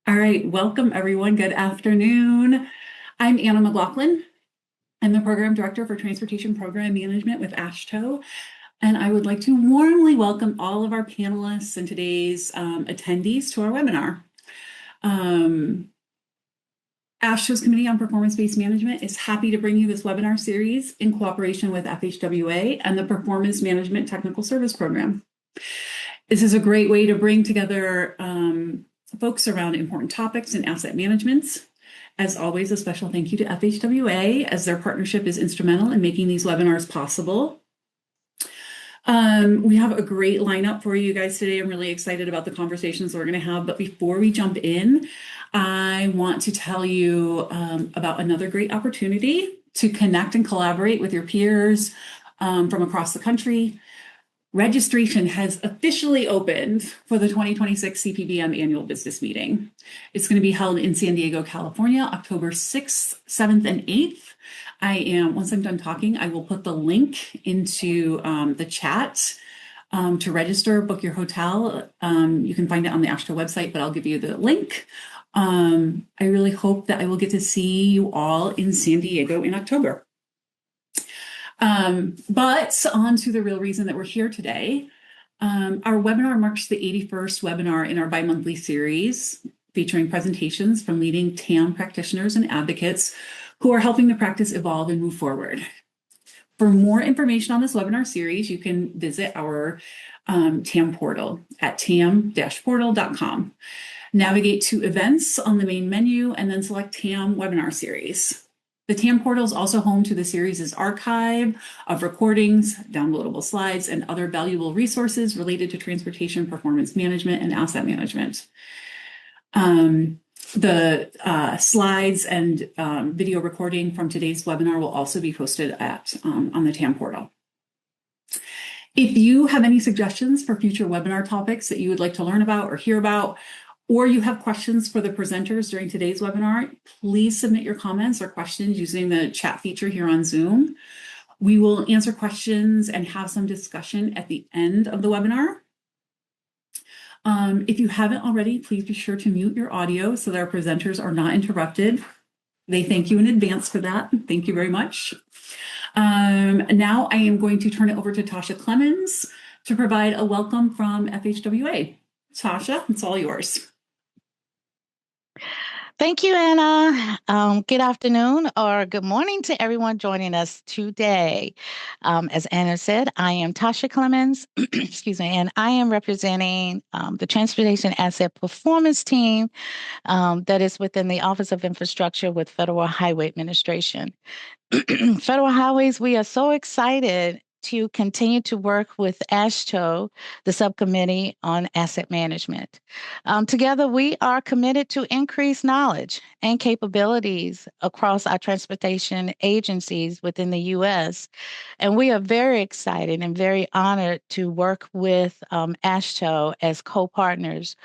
All right, welcome everyone. Good afternoon. I'm Anna McLaughlin. I'm the Program Director for Transportation Program Management with AASHTO, and I would like to warmly welcome all of our panelists and today's attendees to our webinar. AASHTO's Committee on Performance-Based Management is happy to bring you this webinar series in cooperation with FHWA and the Performance Management Technical Service Program. This is a great way to bring together folks around important topics in asset management. As always, a special thank you to FHWA, as their partnership is instrumental in making these webinars possible. We have a great lineup for you guys today. I'm really excited about the conversations we're going to have. But before we jump in, I want to tell you about another great opportunity to connect and collaborate with your peers from across the country. Registration has officially opened for the 2026 CPBM Annual Business Meeting. It's going to be held in San Diego, California, October 6th, 7th, and 8th. Once I'm done talking, I will put the link into the chat to register, book your hotel. You can find it on the AASHTO website, but I'll give you the link. I really hope that I will get to see you all in San Diego in October. But on to the real reason that we're here today. Our webinar marks the 81st webinar in our bi-monthly series featuring presentations from leading TAM practitioners and advocates who are helping the practice evolve and move forward. For more information on this webinar series, you can visit our TAM portal at tam-portal.com. Navigate to events on the main menu and then select TAM webinar series. The TAM portal is also home to the series' archive of recordings, downloadable slides, and other valuable resources related to transportation performance management and asset management. The slides and video recording from today's webinar will also be posted on the TAM portal. If you have any suggestions for future webinar topics that you would like to learn about or hear about, or you have questions for the presenters during today's webinar, please submit your comments or questions using the chat feature here on Zoom. We will answer questions and have some discussion at the end of the webinar. If you haven't already, please be sure to mute your audio so that our presenters are not interrupted. They thank you in advance for that. Thank you very much. Now I am going to turn it over to Tasha Clemens to provide a welcome from FHWA. Tasha, it's all yours. Thank you, Anna. Good afternoon or good morning to everyone joining us today. As Anna said, I am Tasha Clemens, excuse me, and I am representing the Transportation Asset Performance Team that is within the Office of Infrastructure with Federal Highway Administration. Federal Highways, we are so excited to continue to work with AASHTO, the subcommittee on asset management. Together, we are committed to increase knowledge and capabilities across our transportation agencies within the U.S. And we are very excited and very honored to work with AASHTO as co-partners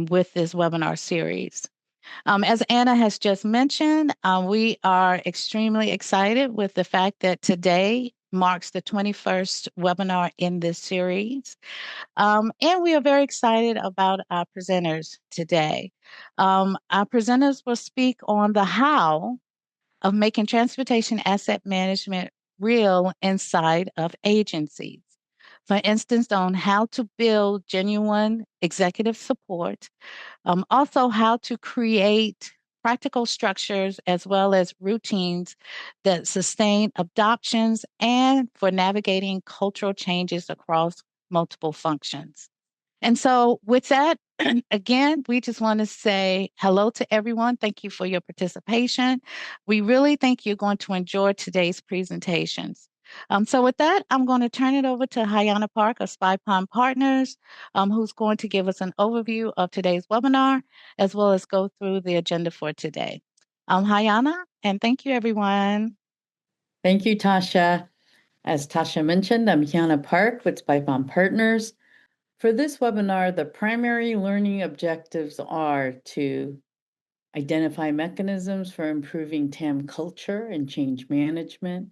with this webinar series. As Anna has just mentioned, we are extremely excited with the fact that today marks the 21st webinar in this series. And we are very excited about our presenters today. Our presenters will speak on the how of making transportation asset management real inside of agencies. For instance, on how to build genuine executive support, also how to create practical structures as well as routines that sustain adoptions and for navigating cultural changes across multiple functions. And so with that, again, we just want to say hello to everyone. Thank you for your participation. We really think you're going to enjoy today's presentations. So with that, I'm going to turn it over to Hayana Park of Spy Pond Partners, who's going to give us an overview of today's webinar, as well as go through the agenda for today. Hayana, and thank you, everyone. Thank you, Tasha. As Tasha mentioned, I'm Hayana Park with Spy Pond Partners. For this webinar, the primary learning objectives are to identify mechanisms for improving TAM culture and change management,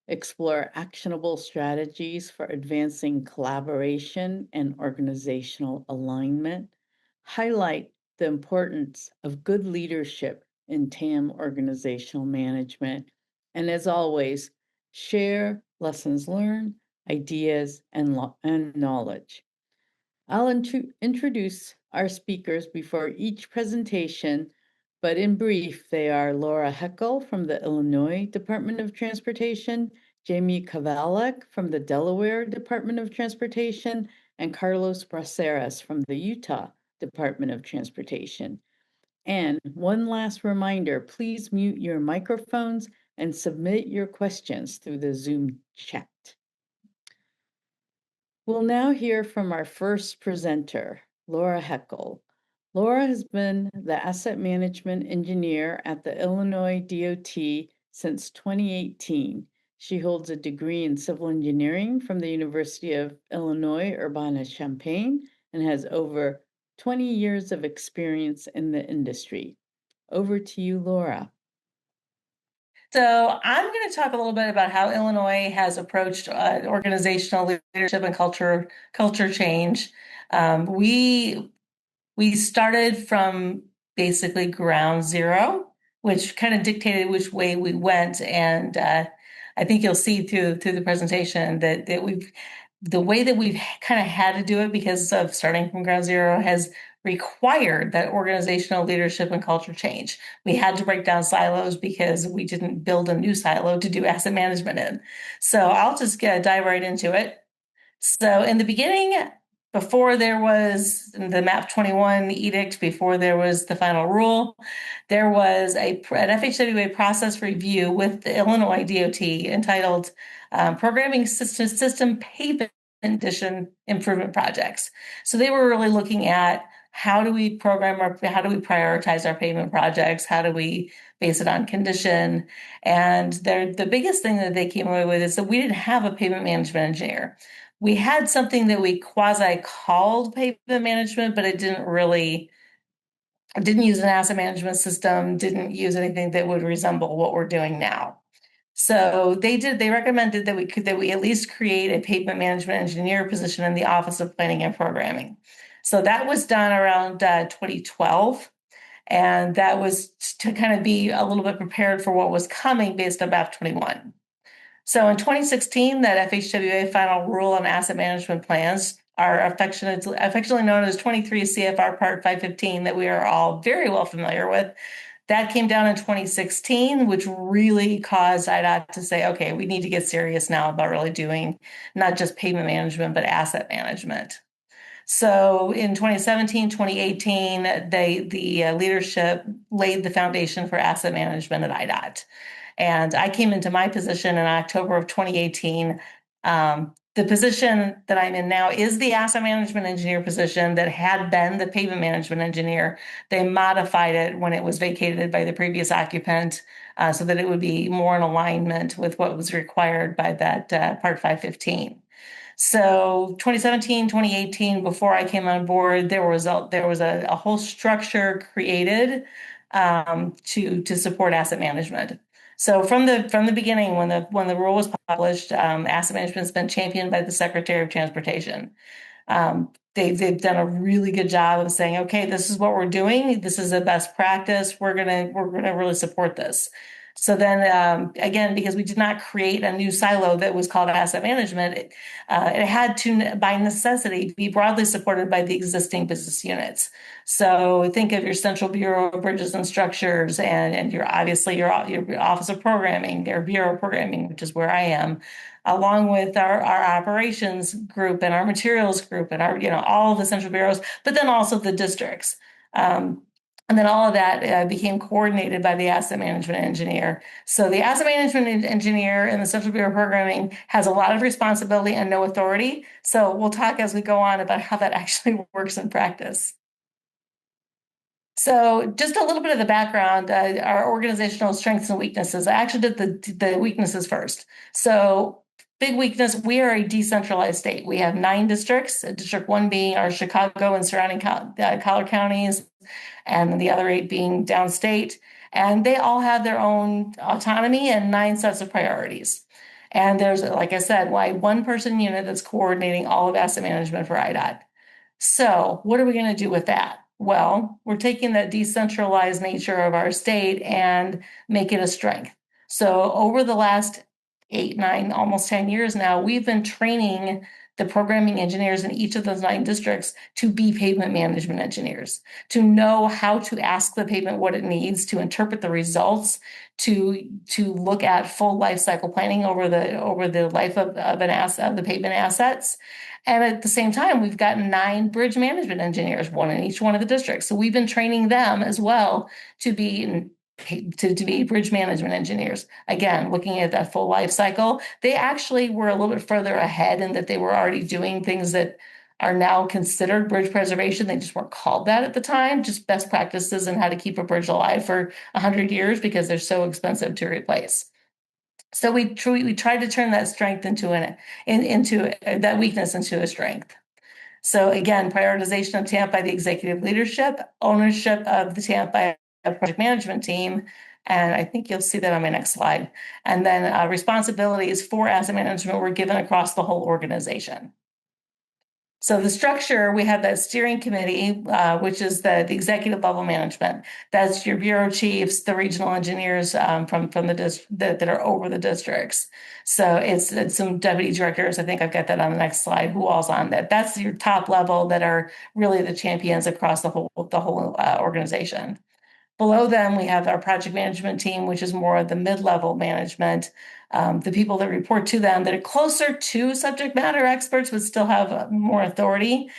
explore actionable strategies for advancing collaboration and organizational alignment, highlight the importance of good leadership in TAM organizational management. And as always, share lessons learned, ideas, and knowledge. I'll introduce our speakers before each presentation, but in brief, they are Laura Heckle from the Illinois Department of Transportation, Jamie Kavelak from the Delaware Department of Transportation, and Carlos Braceras from the Utah Department of Transportation. And one last reminder, please mute your microphones and submit your questions through the Zoom chat. We'll now hear from our first presenter, Laura Heckle. Laura has been the asset management engineer at the Illinois DOT since 2018. She holds a degree in civil engineering from the University of Illinois Urbana-Champaign and has over 20 years of experience in the industry. Over to you, Laura. So I'm going to talk a little bit about how Illinois has approached organizational leadership and culture change. We started from basically ground zero, which kind of dictated which way we went, and I think you'll see through the presentation that the way that we've kind of had to do it because of starting from ground zero has required that organizational leadership and culture change. We had to break down silos because we didn't build a new silo to do asset management in. So I'll just dive right into it. So in the beginning, before there was the MAP 21 edict, before there was the final rule, there was an FHWA process review with the Illinois DOT entitled Programming System Pavement Condition Improvement Projects. So they were really looking at how do we prioritize our pavement projects? How do we base it on condition? And the biggest thing that they came away with is that we didn't have a pavement management engineer. We had something that we quasi called pavement management, but it didn't use an asset management system, didn't use anything that would resemble what we're doing now. So they recommended that we at least create a pavement management engineer position in the Office of Planning and Programming. So that was done around 2012. And that was to kind of be a little bit prepared for what was coming based on MAP 21. So in 2016, that FHWA final rule on asset management plans are affectionately known as 23 CFR Part 515 that we are all very well familiar with. That came down in 2016, which really caused IDOT to say, okay, we need to get serious now about really doing not just pavement management, but asset management. So in 2017, 2018, the leadership laid the foundation for asset management at IDOT. And I came into my position in October of 2018. The position that I'm in now is the asset management engineer position that had been the pavement management engineer. They modified it when it was vacated by the previous occupant so that it would be more in alignment with what was required by that Part 515. So 2017, 2018, before I came on board, there was a whole structure created to support asset management. So from the beginning, when the rule was published, asset management has been championed by the Secretary of Transportation. They've done a really good job of saying, okay, this is what we're doing. This is a best practice. We're gonna really support this. So then again, because we did not create a new silo that was called asset management, it had to, by necessity, be broadly supported by the existing business units. So think of your Central Bureau of Bridges and Structures and your Office of Programming, your Bureau of Programming, which is where I am, along with our operations group and our materials group and our, all of the central bureaus, but then also the districts. And then all of that became coordinated by the asset management engineer. So the asset management engineer in the Central Bureau of Programming has a lot of responsibility and no authority. So we'll talk as we go on about how that actually works in practice. So just a little bit of the background, our organizational strengths and weaknesses. I actually did the weaknesses first. So big weakness, we are a decentralized state. We have 9 districts, District 1 being our Chicago and surrounding collar counties, and the other 8 being downstate. And they all have their own autonomy and 9 sets of priorities. And there's, like I said, one person unit that's coordinating all of asset management for IDOT. So what are we going to do with that? Well, we're taking that decentralized nature of our state and make it a strength. So over the last 8, 9, almost 10 years now, we've been training the programming engineers in each of those 9 districts to be pavement management engineers, to know how to ask the pavement what it needs, to interpret the results, to look at full life cycle planning over the life of an asset, of the pavement assets. And at the same time, we've got 9 bridge management engineers, 1 in each one of the districts. So we've been training them as well to be bridge management engineers. Again, looking at that full life cycle, they actually were a little bit further ahead in that they were already doing things that are now considered bridge preservation. They just weren't called that at the time, just best practices and how to keep a bridge alive for 100 years because they're so expensive to replace. So we tried to turn that strength into that weakness into a strength. So again, prioritization of TAMP by the executive leadership, ownership of the TAMP by a project management team, and I think you'll see that on my next slide. And then responsibilities for asset management were given across the whole organization. So the structure, we have that steering committee, which is the executive level management. That's your bureau chiefs, the regional engineers from the that are over the districts. So it's some deputy directors. I think I've got that on the next slide. Who all's on that? That's your top level that are really the champions across the whole organization. Below them, we have our project management team, which is more of the mid-level management, the people that report to them that are closer to subject matter experts but still have more authority.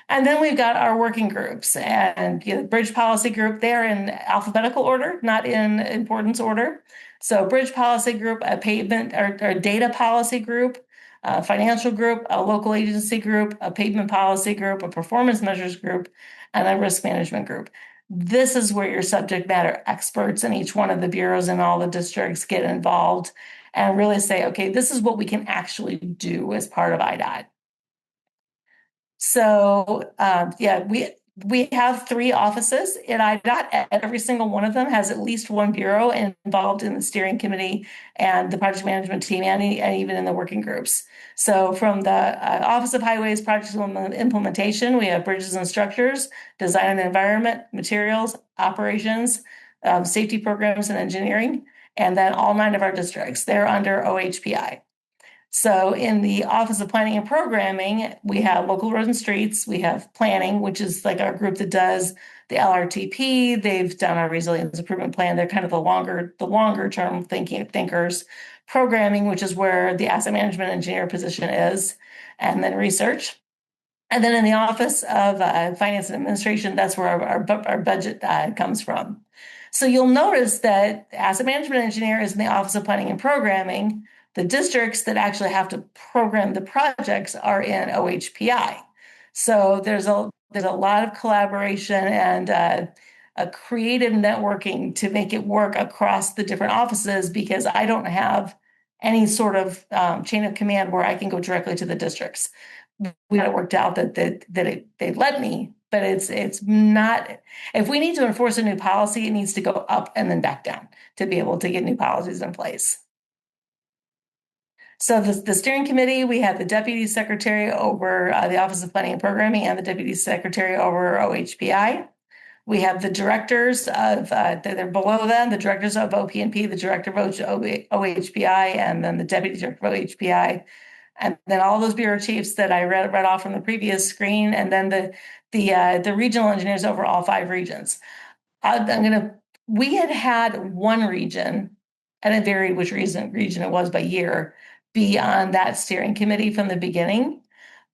And then we've got our working groups and bridge policy group. They're in alphabetical order, not in importance order. So bridge policy group, a pavement or data policy group, a financial group, a local agency group, a pavement policy group, a performance measures group, and a risk management group. This is where your subject matter experts in each one of the bureaus and all the districts get involved and really say, okay, this is what we can actually do as part of IDOT. So we have 3 offices in IDOT. Every single one of them has at least one bureau involved in the steering committee and the project management team and even in the working groups. So from the Office of Highways Project Implementation, we have bridges and structures, design and environment, materials, operations, safety programs and engineering, and then all 9 of our districts. They're under OHPI. So in the Office of Planning and Programming, we have local roads and streets. We have planning, which is like our group that does the LRTP. They've done our resilience improvement plan. They're kind of the longer term thinkers. Programming, which is where the asset management engineer position is, and then research. And then in the Office of Finance and Administration, that's where our budget comes from. So you'll notice that the asset management engineer is in the Office of Planning and Programming. The districts that actually have to program the projects are in OHPI. So there's a lot of collaboration and a creative networking to make it work across the different offices because I don't have any sort of chain of command where I can go directly to the districts. We got it worked out that they let me, but it's not. If we need to enforce a new policy, it needs to go up and then back down to be able to get new policies in place. So the steering committee, we have the deputy secretary over the Office of Planning and Programming and the deputy secretary over OHPI. We have the directors of, they're below them, the directors of OP&P, the director of OHPI, and then the deputy director of OHPI. And then all those bureau chiefs that I read off from the previous screen, and then the regional engineers over all 5 regions. We had one region, and it varied which region it was by year, be on that steering committee from the beginning.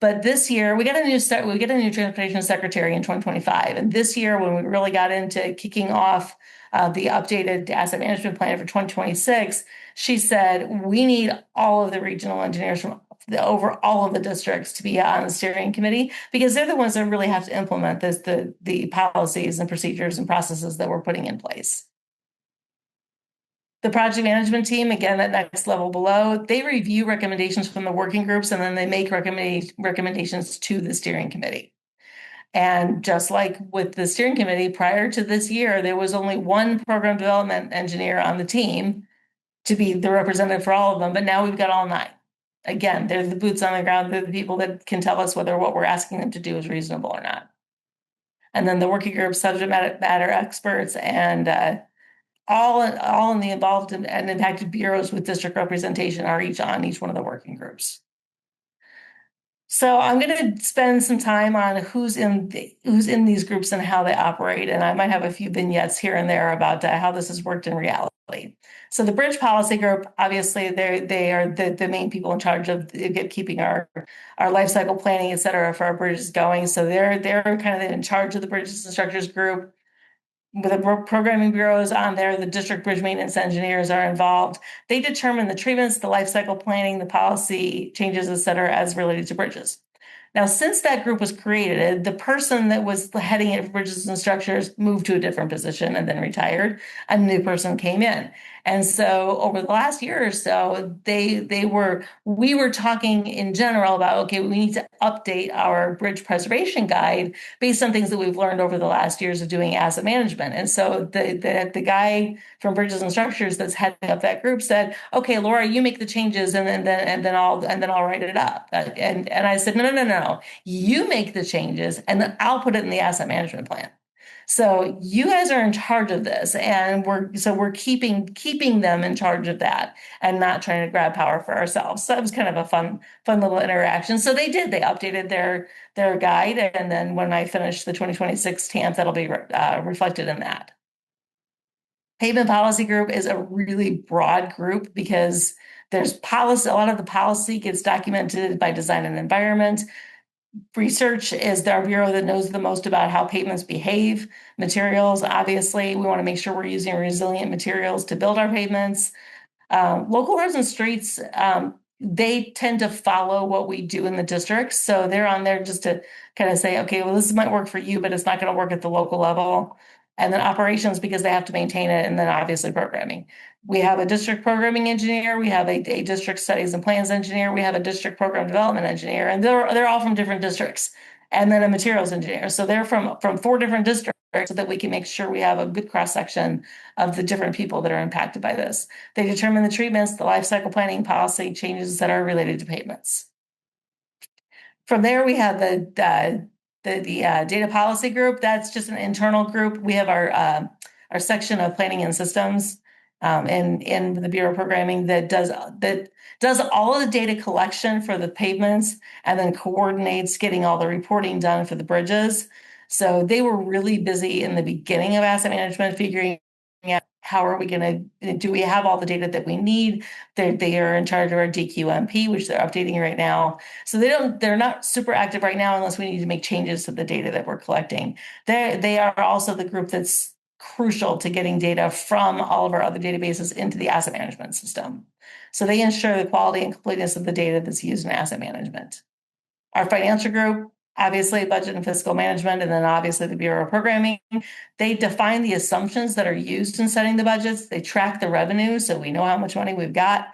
But this year we get a new transportation secretary in 2025. And this year, when we really got into kicking off the updated asset management plan for 2026, she said, we need all of the regional engineers from over all of the districts to be on the steering committee because they're the ones that really have to implement the policies and procedures and processes that we're putting in place. The project management team, again, that next level below, they review recommendations from the working groups and then they make recommendations to the steering committee. And just like with the steering committee, prior to this year, there was only one program development engineer on the team to be the representative for all of them, but now we've got all 9. Again, they're the boots on the ground. They're the people that can tell us whether what we're asking them to do is reasonable or not. and then the working group subject matter experts, and all in the involved and impacted bureaus with district representation are each on each one of the working groups. So I'm going to spend some time on who's in these groups and how they operate, and I might have a few vignettes here and there about how this has worked in reality. So the Bridge Policy Group, obviously, they are the main people in charge of keeping our life cycle planning, et cetera, for our bridges going. So they're kind of in charge of the Bridges and Structures Group. With the programming bureaus on there, the district bridge maintenance engineers are involved. They determine the treatments, the life cycle planning, the policy changes, et cetera, as related to bridges. Now, since that group was created, the person that was heading it for bridges and structures moved to a different position and then retired. A new person came in. And so over the last year or so, we were talking in general about, okay, we need to update our bridge preservation guide based on things that we've learned over the last years of doing asset management. And so the guy from Bridges and Structures that's heading up that group said, okay, Laura, you make the changes and then I'll write it up. And I said, no. You make the changes and then I'll put it in the asset management plan. So you guys are in charge of this, and we're keeping them in charge of that and not trying to grab power for ourselves. So that was kind of a fun little interaction. So they updated their guide, and then when I finish the 2026 TAMP, that'll be reflected in that. Pavement Policy Group is a really broad group because there's policy. A lot of the policy gets documented by design and environment. Research is our bureau that knows the most about how pavements behave. Materials, obviously, we want to make sure we're using resilient materials to build our pavements. Local roads and streets, they tend to follow what we do in the district. So they're on there just to kind of say, okay, well, this might work for you, but it's not going to work at the local level. And then operations, because they have to maintain it, and then obviously programming. We have a district programming engineer, we have a district studies and plans engineer, we have a district program development engineer, and they're all from different districts, and then a materials engineer. So they're from 4 different districts so that we can make sure we have a good cross-section of the different people that are impacted by this. They determine the treatments, the life cycle planning policy changes that are related to pavements. From there, we have the data policy group. That's just an internal group. We have our section of planning and systems in the Bureau of Programming that does all of the data collection for the pavements and then coordinates getting all the reporting done for the bridges. So they were really busy in the beginning of asset management, figuring out how are we going to, do we have all the data that we need? They are in charge of our DQMP, which they're updating right now. So they're not super active right now unless we need to make changes to the data that we're collecting. They are also the group that's crucial to getting data from all of our other databases into the asset management system. So they ensure the quality and completeness of the data that's used in asset management. Our financial group, obviously budget and fiscal management, and then obviously the Bureau of Programming, they define the assumptions that are used in setting the budgets. They track the revenue so we know how much money we've got.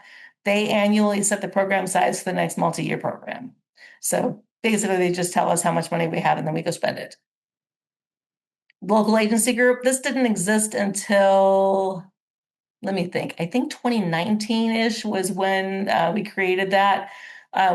They annually set the program size for the next multi-year program. So basically they just tell us how much money we have and then we go spend it. Local agency group, this didn't exist until, let me think, I think 2019-ish was when we created that.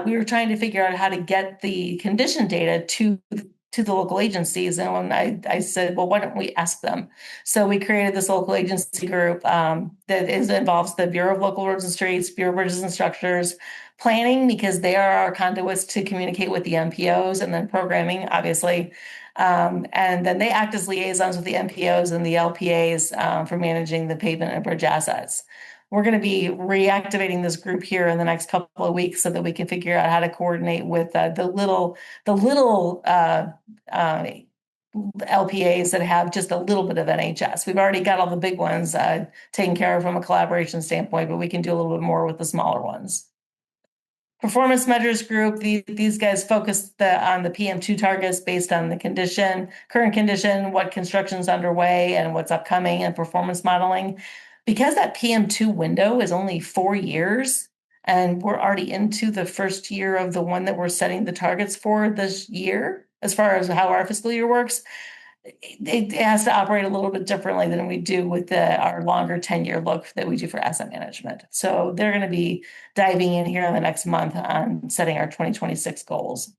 We were trying to figure out how to get the condition data to the local agencies. And when I said, well, why don't we ask them? So we created this local agency group that involves the Bureau of Local Roads and Streets, Bureau of Bridges and Structures, planning, because they are our conduits to communicate with the MPOs, and then programming, obviously. And then they act as liaisons with the MPOs and the LPAs for managing the pavement and bridge assets. We're going to be reactivating this group here in the next couple of weeks so that we can figure out how to coordinate with the little LPAs that have just a little bit of NHS. We've already got all the big ones taken care of from a collaboration standpoint, but we can do a little bit more with the smaller ones. Performance measures group, these guys focus on the PM2 targets based on the current condition, what construction's underway and what's upcoming, and performance modeling. Because that PM2 window is only 4 years, and we're already into the first year of the one that we're setting the targets for this year, as far as how our fiscal year works, it has to operate a little bit differently than we do with our longer 10-year look that we do for asset management. So they're going to be diving in here in the next month on setting our 2026 goals.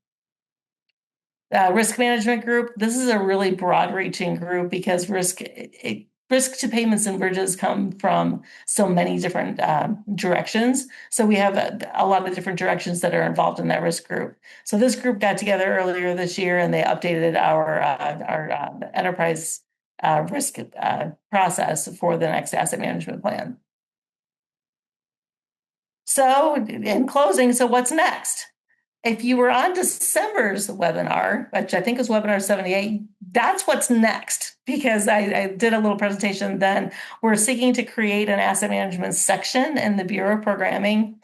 Risk management group. This is a really broad-reaching group because risk to payments and bridges come from so many different directions. So we have a lot of different directions that are involved in that risk group. So this group got together earlier this year and they updated our enterprise risk process for the next asset management plan. So in closing, so what's next? If you were on December's webinar, which I think is webinar 78, that's what's next, because I did a little presentation then. We're seeking to create an asset management section in the Bureau of Programming.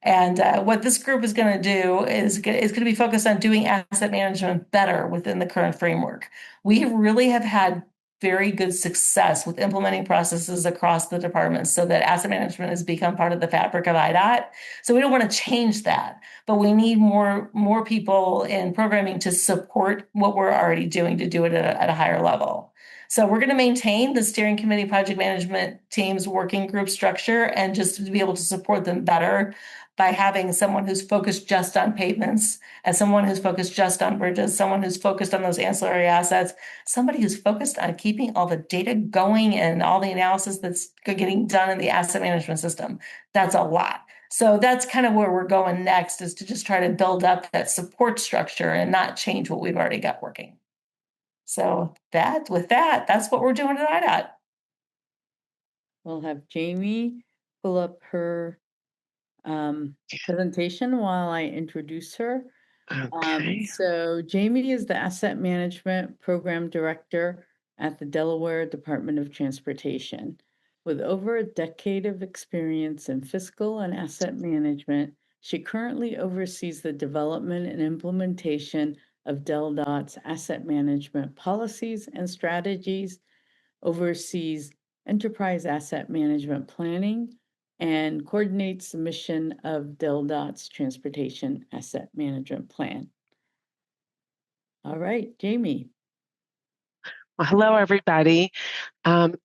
And what this group is going to do is going to be focused on doing asset management better within the current framework. We really have had very good success with implementing processes across the departments so that asset management has become part of the fabric of IDOT. So we don't want to change that, but we need more people in programming to support what we're already doing to do it at a higher level. So we're going to maintain the steering committee project management team's working group structure and just to be able to support them better by having someone who's focused just on pavements and someone who's focused just on bridges, someone who's focused on those ancillary assets, somebody who's focused on keeping all the data going and all the analysis that's getting done in the asset management system. That's a lot. So that's kind of where we're going next, is to just try to build up that support structure and not change what we've already got working. So with that, that's what we're doing at IDOT. We'll have Jamie pull up her presentation while I introduce her. Okay. So Jamie is the Asset Management Program Director at the Delaware Department of Transportation. With over a decade of experience in fiscal and asset management, she currently oversees the development and implementation of DelDOT's asset management policies and strategies, oversees enterprise asset management planning, and coordinates the mission of DelDOT's Transportation Asset Management Plan. All right, Jamie. Well, hello, everybody.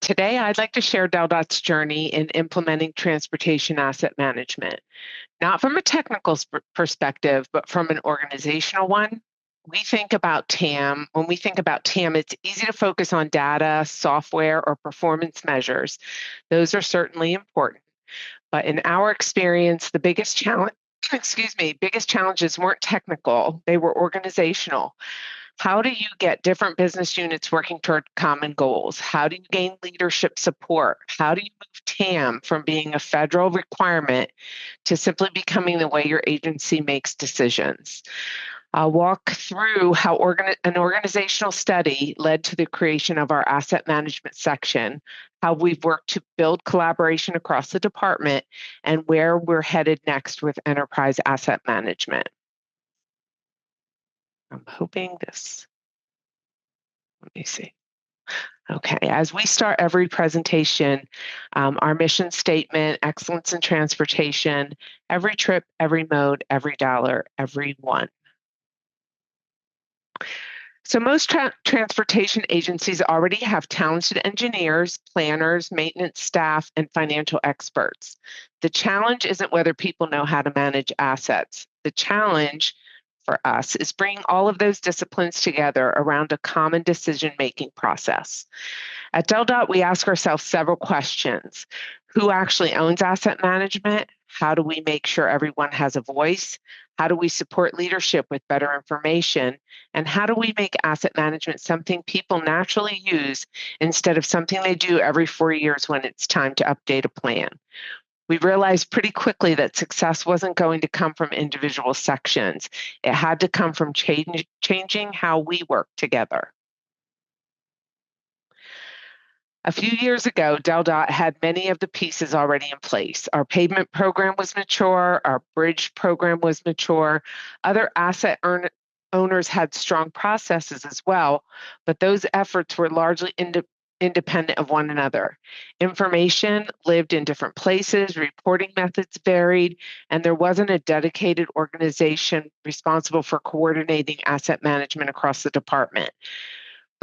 Today, I'd like to share DelDOT's journey in implementing transportation asset management, not from a technical perspective, but from an organizational one. We think about TAM. When we think about TAM, it's easy to focus on data, software, or performance measures. Those are certainly important. But in our experience, the biggest biggest challenges weren't technical, they were organizational. How do you get different business units working toward common goals? How do you gain leadership support? How do you move TAM from being a federal requirement to simply becoming the way your agency makes decisions? I'll walk through how an organizational study led to the creation of our asset management section, how we've worked to build collaboration across the department, and where we're headed next with enterprise asset management. I'm hoping this, let me see. Okay, as we start every presentation, our mission statement, excellence in transportation, every trip, every mode, every dollar, every one. So most transportation agencies already have talented engineers, planners, maintenance staff, and financial experts. The challenge isn't whether people know how to manage assets. The challenge for us is bringing all of those disciplines together around a common decision-making process. At DelDOT, we ask ourselves several questions. Who actually owns asset management? How do we make sure everyone has a voice? How do we support leadership with better information? And how do we make asset management something people naturally use instead of something they do every 4 years when it's time to update a plan? We realized pretty quickly that success wasn't going to come from individual sections. It had to come from changing how we work together. A few years ago, DelDOT had many of the pieces already in place. Our pavement program was mature, our bridge program was mature, other asset owners had strong processes as well, but those efforts were largely independent of one another. Information lived in different places, reporting methods varied, and there wasn't a dedicated organization responsible for coordinating asset management across the department.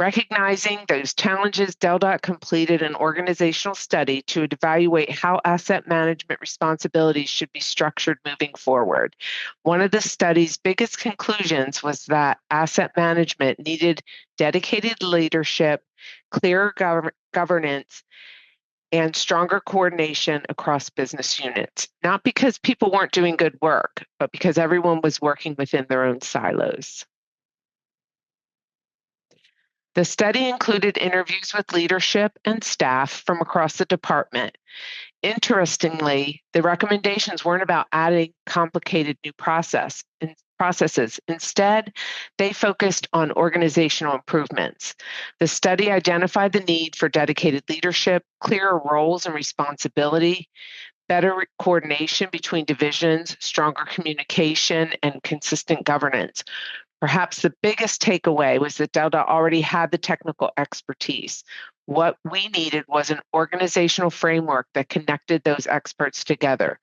Recognizing those challenges, DelDOT completed an organizational study to evaluate how asset management responsibilities should be structured moving forward. One of the study's biggest conclusions was that asset management needed dedicated leadership, clearer governance, and stronger coordination across business units, not because people weren't doing good work, but because everyone was working within their own silos. The study included interviews with leadership and staff from across the department. Interestingly, the recommendations weren't about adding complicated new processes. Instead, they focused on organizational improvements. The study identified the need for dedicated leadership, clearer roles and responsibility, better coordination between divisions, stronger communication, and consistent governance. Perhaps the biggest takeaway was that DelDOT already had the technical expertise. What we needed was an organizational framework that connected those experts together.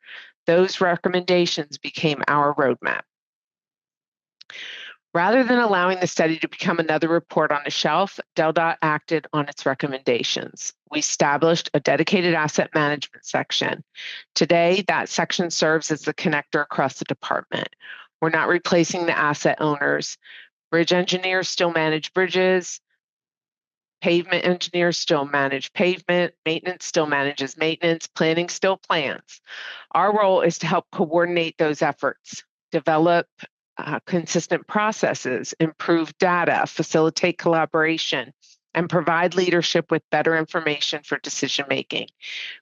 Those recommendations became our roadmap. Rather than allowing the study to become another report on a shelf, DelDOT acted on its recommendations. We established a dedicated asset management section. Today, that section serves as the connector across the department. We're not replacing the asset owners. Bridge engineers still manage bridges. Pavement engineers still manage pavement. Maintenance still manages maintenance. Planning still plans. Our role is to help coordinate those efforts, develop consistent processes, improve data, facilitate collaboration, and provide leadership with better information for decision making.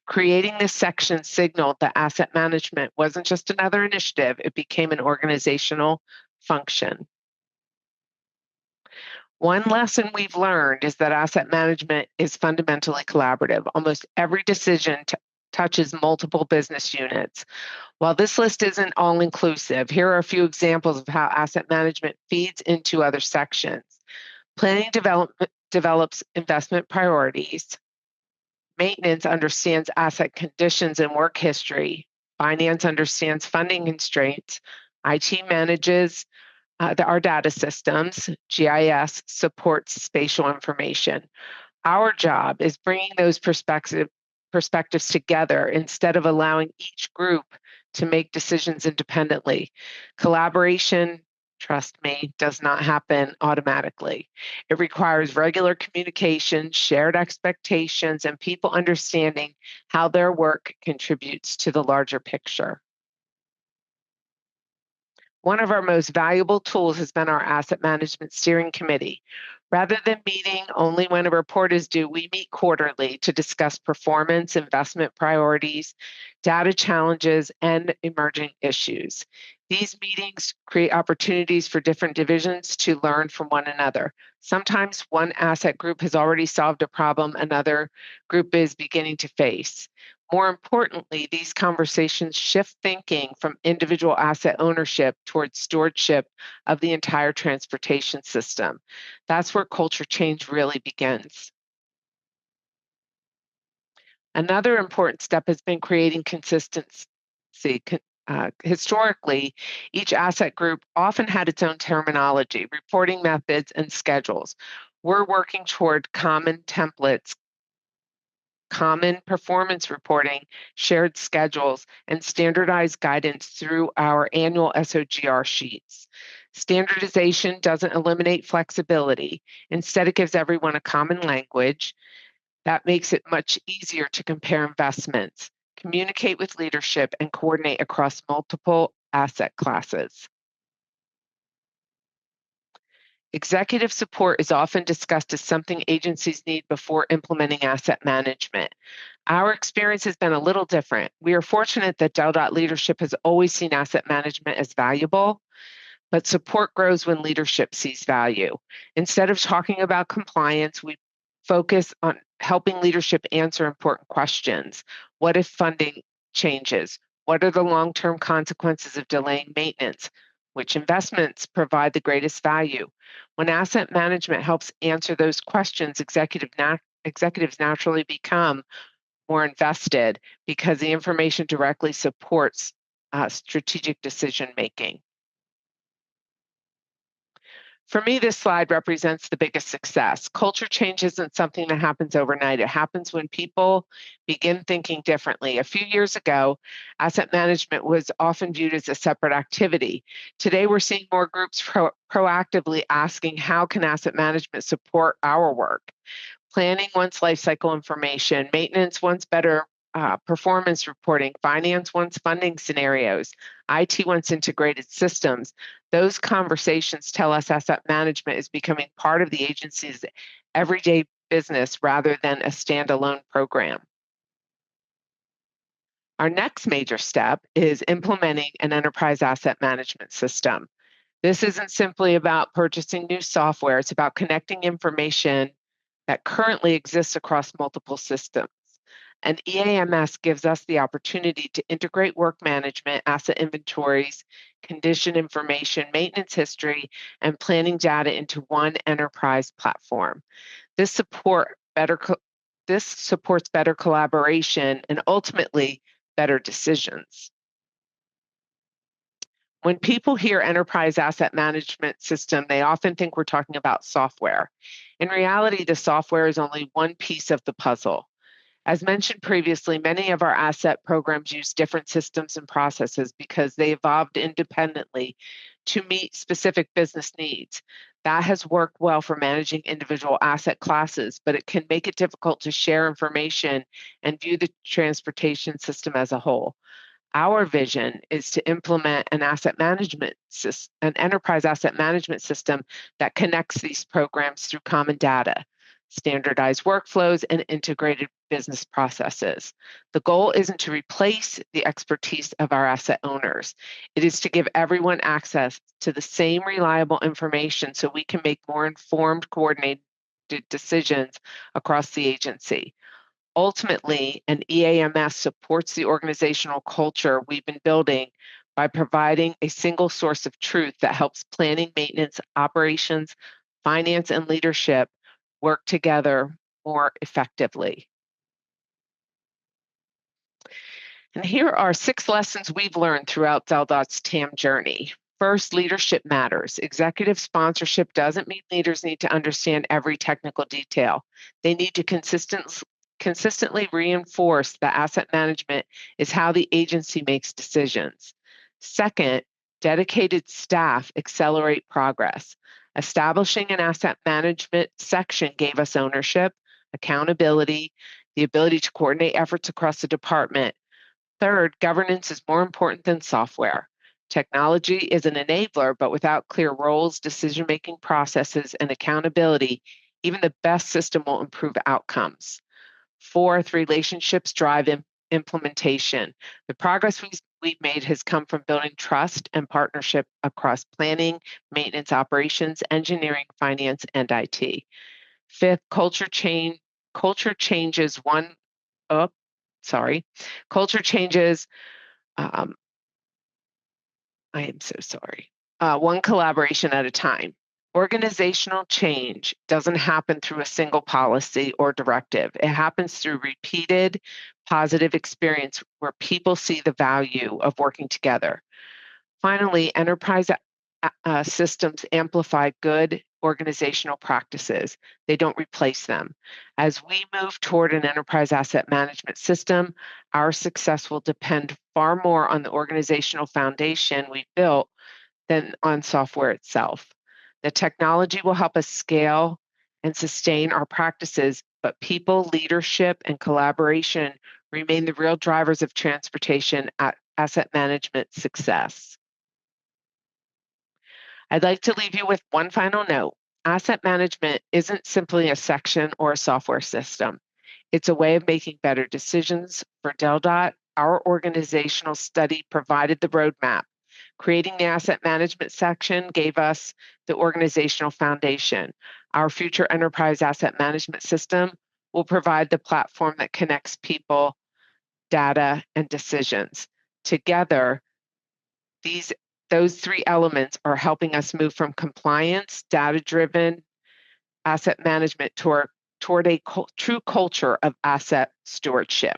Creating this section signaled that asset management wasn't just another initiative, it became an organizational function. One lesson we've learned is that asset management is fundamentally collaborative. Almost every decision touches multiple business units. While this list isn't all-inclusive, here are a few examples of how asset management feeds into other sections. Planning develops investment priorities. Maintenance understands asset conditions and work history. Finance understands funding constraints. IT manages our data systems. GIS supports spatial information. Our job is bringing those perspectives together instead of allowing each group to make decisions independently. Collaboration, trust me, does not happen automatically. It requires regular communication, shared expectations, and people understanding how their work contributes to the larger picture. One of our most valuable tools has been our Asset Management Steering Committee. Rather than meeting only when a report is due, we meet quarterly to discuss performance, investment priorities, data challenges, and emerging issues. These meetings create opportunities for different divisions to learn from one another. Sometimes one asset group has already solved a problem another group is beginning to face. More importantly, these conversations shift thinking from individual asset ownership towards stewardship of the entire transportation system. That's where culture change really begins. Another important step has been creating consistency. Historically, each asset group often had its own terminology, reporting methods, and schedules. We're working toward common templates, common performance reporting, shared schedules, and standardized guidance through our annual SOGR sheets. Standardization doesn't eliminate flexibility. Instead, it gives everyone a common language that makes it much easier to compare investments, communicate with leadership, and coordinate across multiple asset classes. Executive support is often discussed as something agencies need before implementing asset management. Our experience has been a little different. We are fortunate that DelDOT leadership has always seen asset management as valuable, but support grows when leadership sees value. Instead of talking about compliance, we focus on helping leadership answer important questions. What if funding changes? What are the long-term consequences of delaying maintenance? Which investments provide the greatest value? When asset management helps answer those questions, executives naturally become more invested because the information directly supports strategic decision making. For me, this slide represents the biggest success. Culture change isn't something that happens overnight. It happens when people begin thinking differently. A few years ago, asset management was often viewed as a separate activity. Today, we're seeing more groups proactively asking, how can asset management support our work? Planning wants life cycle information, maintenance wants better performance reporting, finance wants funding scenarios, IT wants integrated systems. Those conversations tell us asset management is becoming part of the agency's everyday business rather than a standalone program. Our next major step is implementing an enterprise asset management system. This isn't simply about purchasing new software, it's about connecting information that currently exists across multiple systems. And EAMS gives us the opportunity to integrate work management, asset inventories, condition information, maintenance history, and planning data into one enterprise platform. This supports better collaboration and ultimately better decisions. When people hear enterprise asset management system, they often think we're talking about software. In reality, the software is only one piece of the puzzle. As mentioned previously, many of our asset programs use different systems and processes because they evolved independently to meet specific business needs. That has worked well for managing individual asset classes, but it can make it difficult to share information and view the transportation system as a whole. Our vision is to implement an enterprise asset management system that connects these programs through common data, standardized workflows, and integrated business processes. The goal isn't to replace the expertise of our asset owners. It is to give everyone access to the same reliable information so we can make more informed, coordinated decisions across the agency. Ultimately, an EAMS supports the organizational culture we've been building by providing a single source of truth that helps planning, maintenance, operations, finance, and leadership work together more effectively. And here are 6 lessons we've learned throughout DelDOT's TAM journey. First, leadership matters. Executive sponsorship doesn't mean leaders need to understand every technical detail. They need to consistently reinforce that asset management is how the agency makes decisions. Second, dedicated staff accelerate progress. Establishing an asset management section gave us ownership, accountability, the ability to coordinate efforts across the department. Third, governance is more important than software. Technology is an enabler, but without clear roles, decision-making processes, and accountability, even the best system will improve outcomes. Fourth, relationships drive implementation. The progress we've made has come from building trust and partnership across planning, maintenance, operations, engineering, finance, and IT. Fifth, culture changes I am so sorry. One collaboration at a time. Organizational change doesn't happen through a single policy or directive. It happens through repeated positive experience where people see the value of working together. Finally, enterprise systems amplify good organizational practices. They don't replace them. As we move toward an enterprise asset management system, our success will depend far more on the organizational foundation we've built than on software itself. The technology will help us scale and sustain our practices, but people, leadership, and collaboration remain the real drivers of transportation asset management success. I'd like to leave you with one final note. Asset management isn't simply a section or a software system. It's a way of making better decisions. For DelDOT, our organizational study provided the roadmap. Creating the asset management section gave us the organizational foundation. Our future enterprise asset management system will provide the platform that connects people, data, and decisions. Together, those 3 elements are helping us move from compliance, data-driven asset management toward a true culture of asset stewardship.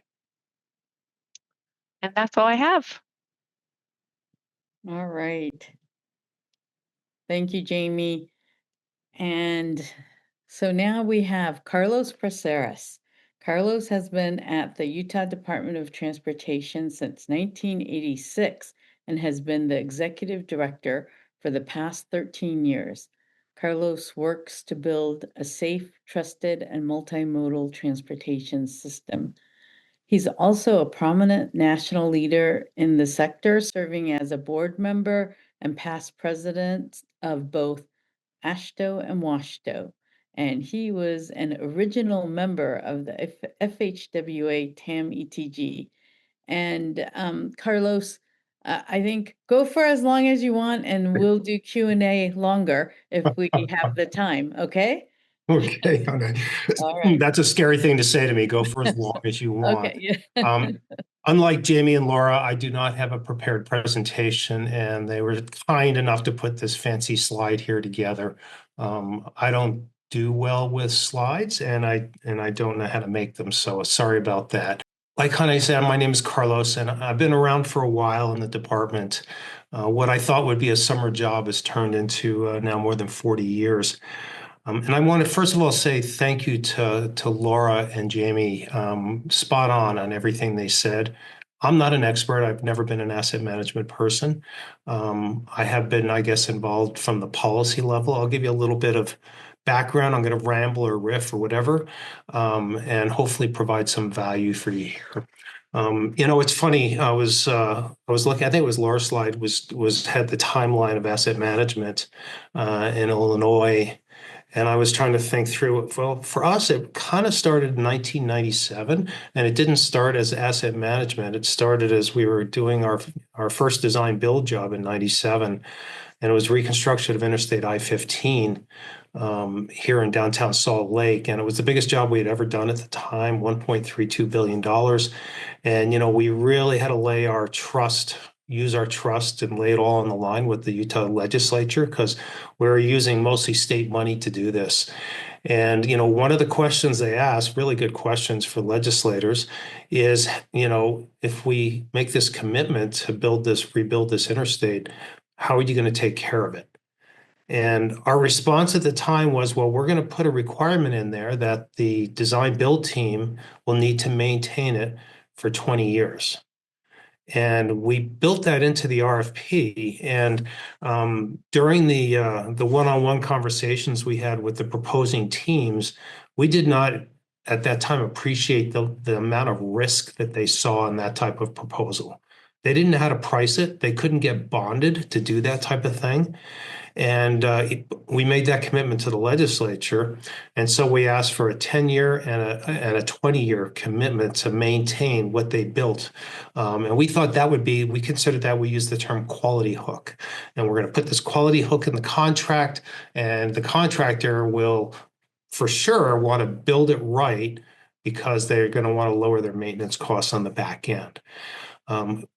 And that's all I have. All right. Thank you, Jamie. And so now we have Carlos Praceres. Carlos has been at the Utah Department of Transportation since 1986 and has been the executive director for the past 13 years. Carlos works to build a safe, trusted, and multimodal transportation system. He's also a prominent national leader in the sector, serving as a board member and past president of both AASHTO and WASHTO. And he was an original member of the FHWA TAM ETG. And Carlos, I think go for as long as you want, and we'll do Q&A longer if we have the time, okay? Okay, All right. that's a scary thing to say to me. Go for as long as you want. Okay, yeah. Unlike Jamie and Laura, I do not have a prepared presentation, and they were kind enough to put this fancy slide here together. I don't do well with slides, and I don't know how to make them, so sorry about that. Like Hannah said, my name is Carlos, and I've been around for a while in the department. What I thought would be a summer job has turned into now more than 40 years. And I want to first of all say thank you to Laura and Jamie. Spot on everything they said. I'm not an expert. I've never been an asset management person. I have been, I guess, involved from the policy level. I'll give you a little bit of background. I'm going to ramble or riff or whatever, and hopefully provide some value for you here. It's funny. I was looking. I think it was Laura's slide had the timeline of asset management in Illinois. And I was trying to think through it. Well, for us, it kind of started in 1997, and it didn't start as asset management. It started as we were doing our first design build job in 97, and it was reconstruction of Interstate I-15 here in downtown Salt Lake. And it was the biggest job we had ever done at the time, $1.32 billion. And, we really had to use our trust and lay it all on the line with the Utah legislature, because we're using mostly state money to do this. And, one of the questions they asked, really good questions for legislators, is, if we make this commitment to rebuild this interstate, how are you going to take care of it? And our response at the time was, well, we're going to put a requirement in there that the design build team will need to maintain it for 20 years. And we built that into the RFP. And during the one-on-one conversations we had with the proposing teams, we did not at that time appreciate the amount of risk that they saw in that type of proposal. They didn't know how to price it. They couldn't get bonded to do that type of thing. And we made that commitment to the legislature. And so we asked for a 10-year and a 20-year commitment to maintain what they built. And we thought we considered that we used the term quality hook. And we're going to put this quality hook in the contract, and the contractor will for sure want to build it right, because they're going to want to lower their maintenance costs on the back end.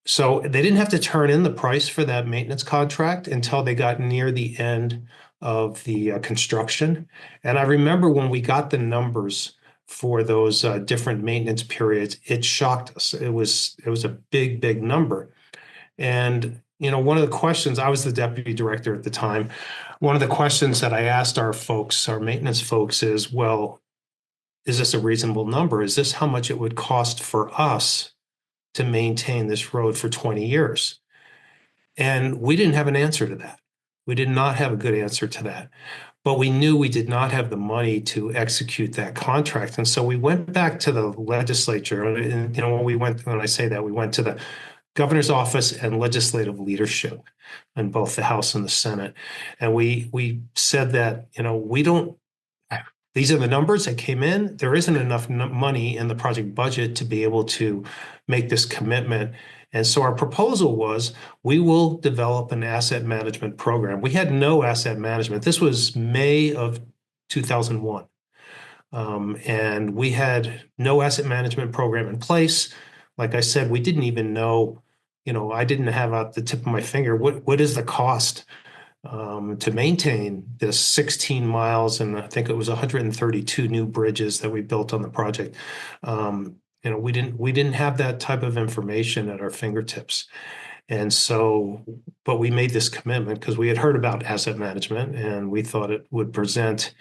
So they didn't have to turn in the price for that maintenance contract until they got near the end of the construction. And I remember when we got the numbers for those different maintenance periods, it shocked us. It was a big, big number. And one of the questions, I was the deputy director at the time. One of the questions that I asked our maintenance folks is, well, is this a reasonable number? Is this how much it would cost for us to maintain this road for 20 years? And we didn't have an answer to that. We did not have a good answer to that. But we knew we did not have the money to execute that contract. And so we went back to the legislature. And, when I say that, we went to the governor's office and legislative leadership in both the House and the Senate. And we said that, these are the numbers that came in. There isn't enough money in the project budget to be able to make this commitment. And so our proposal was, we will develop an asset management program. We had no asset management. This was May of 2001. And we had no asset management program in place. Like I said, we didn't even know, I didn't have at the tip of my finger, what is the cost to maintain this 16 miles, and I think it was 132 new bridges that we built on the project. We didn't have that type of information at our fingertips. And so, but we made this commitment because we had heard about asset management and we thought it would present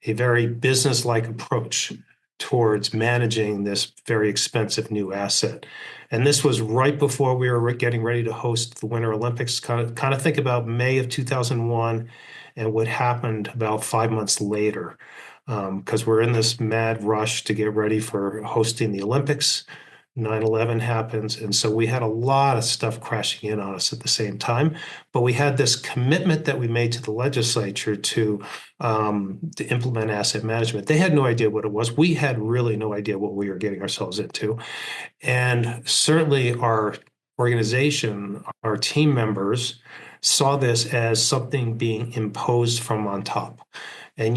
a very business-like approach towards managing this very expensive new asset. And this was right before we were getting ready to host the Winter Olympics. Kind of think about May of 2001 and what happened about 5 months later, because we're in this mad rush to get ready for hosting the Olympics. 9/11 happens. And so we had a lot of stuff crashing in on us at the same time. But we had this commitment that we made to the legislature to implement asset management. They had no idea what it was. We had really no idea what we were getting ourselves into. And certainly our organization, our team members saw this as something being imposed from on top. And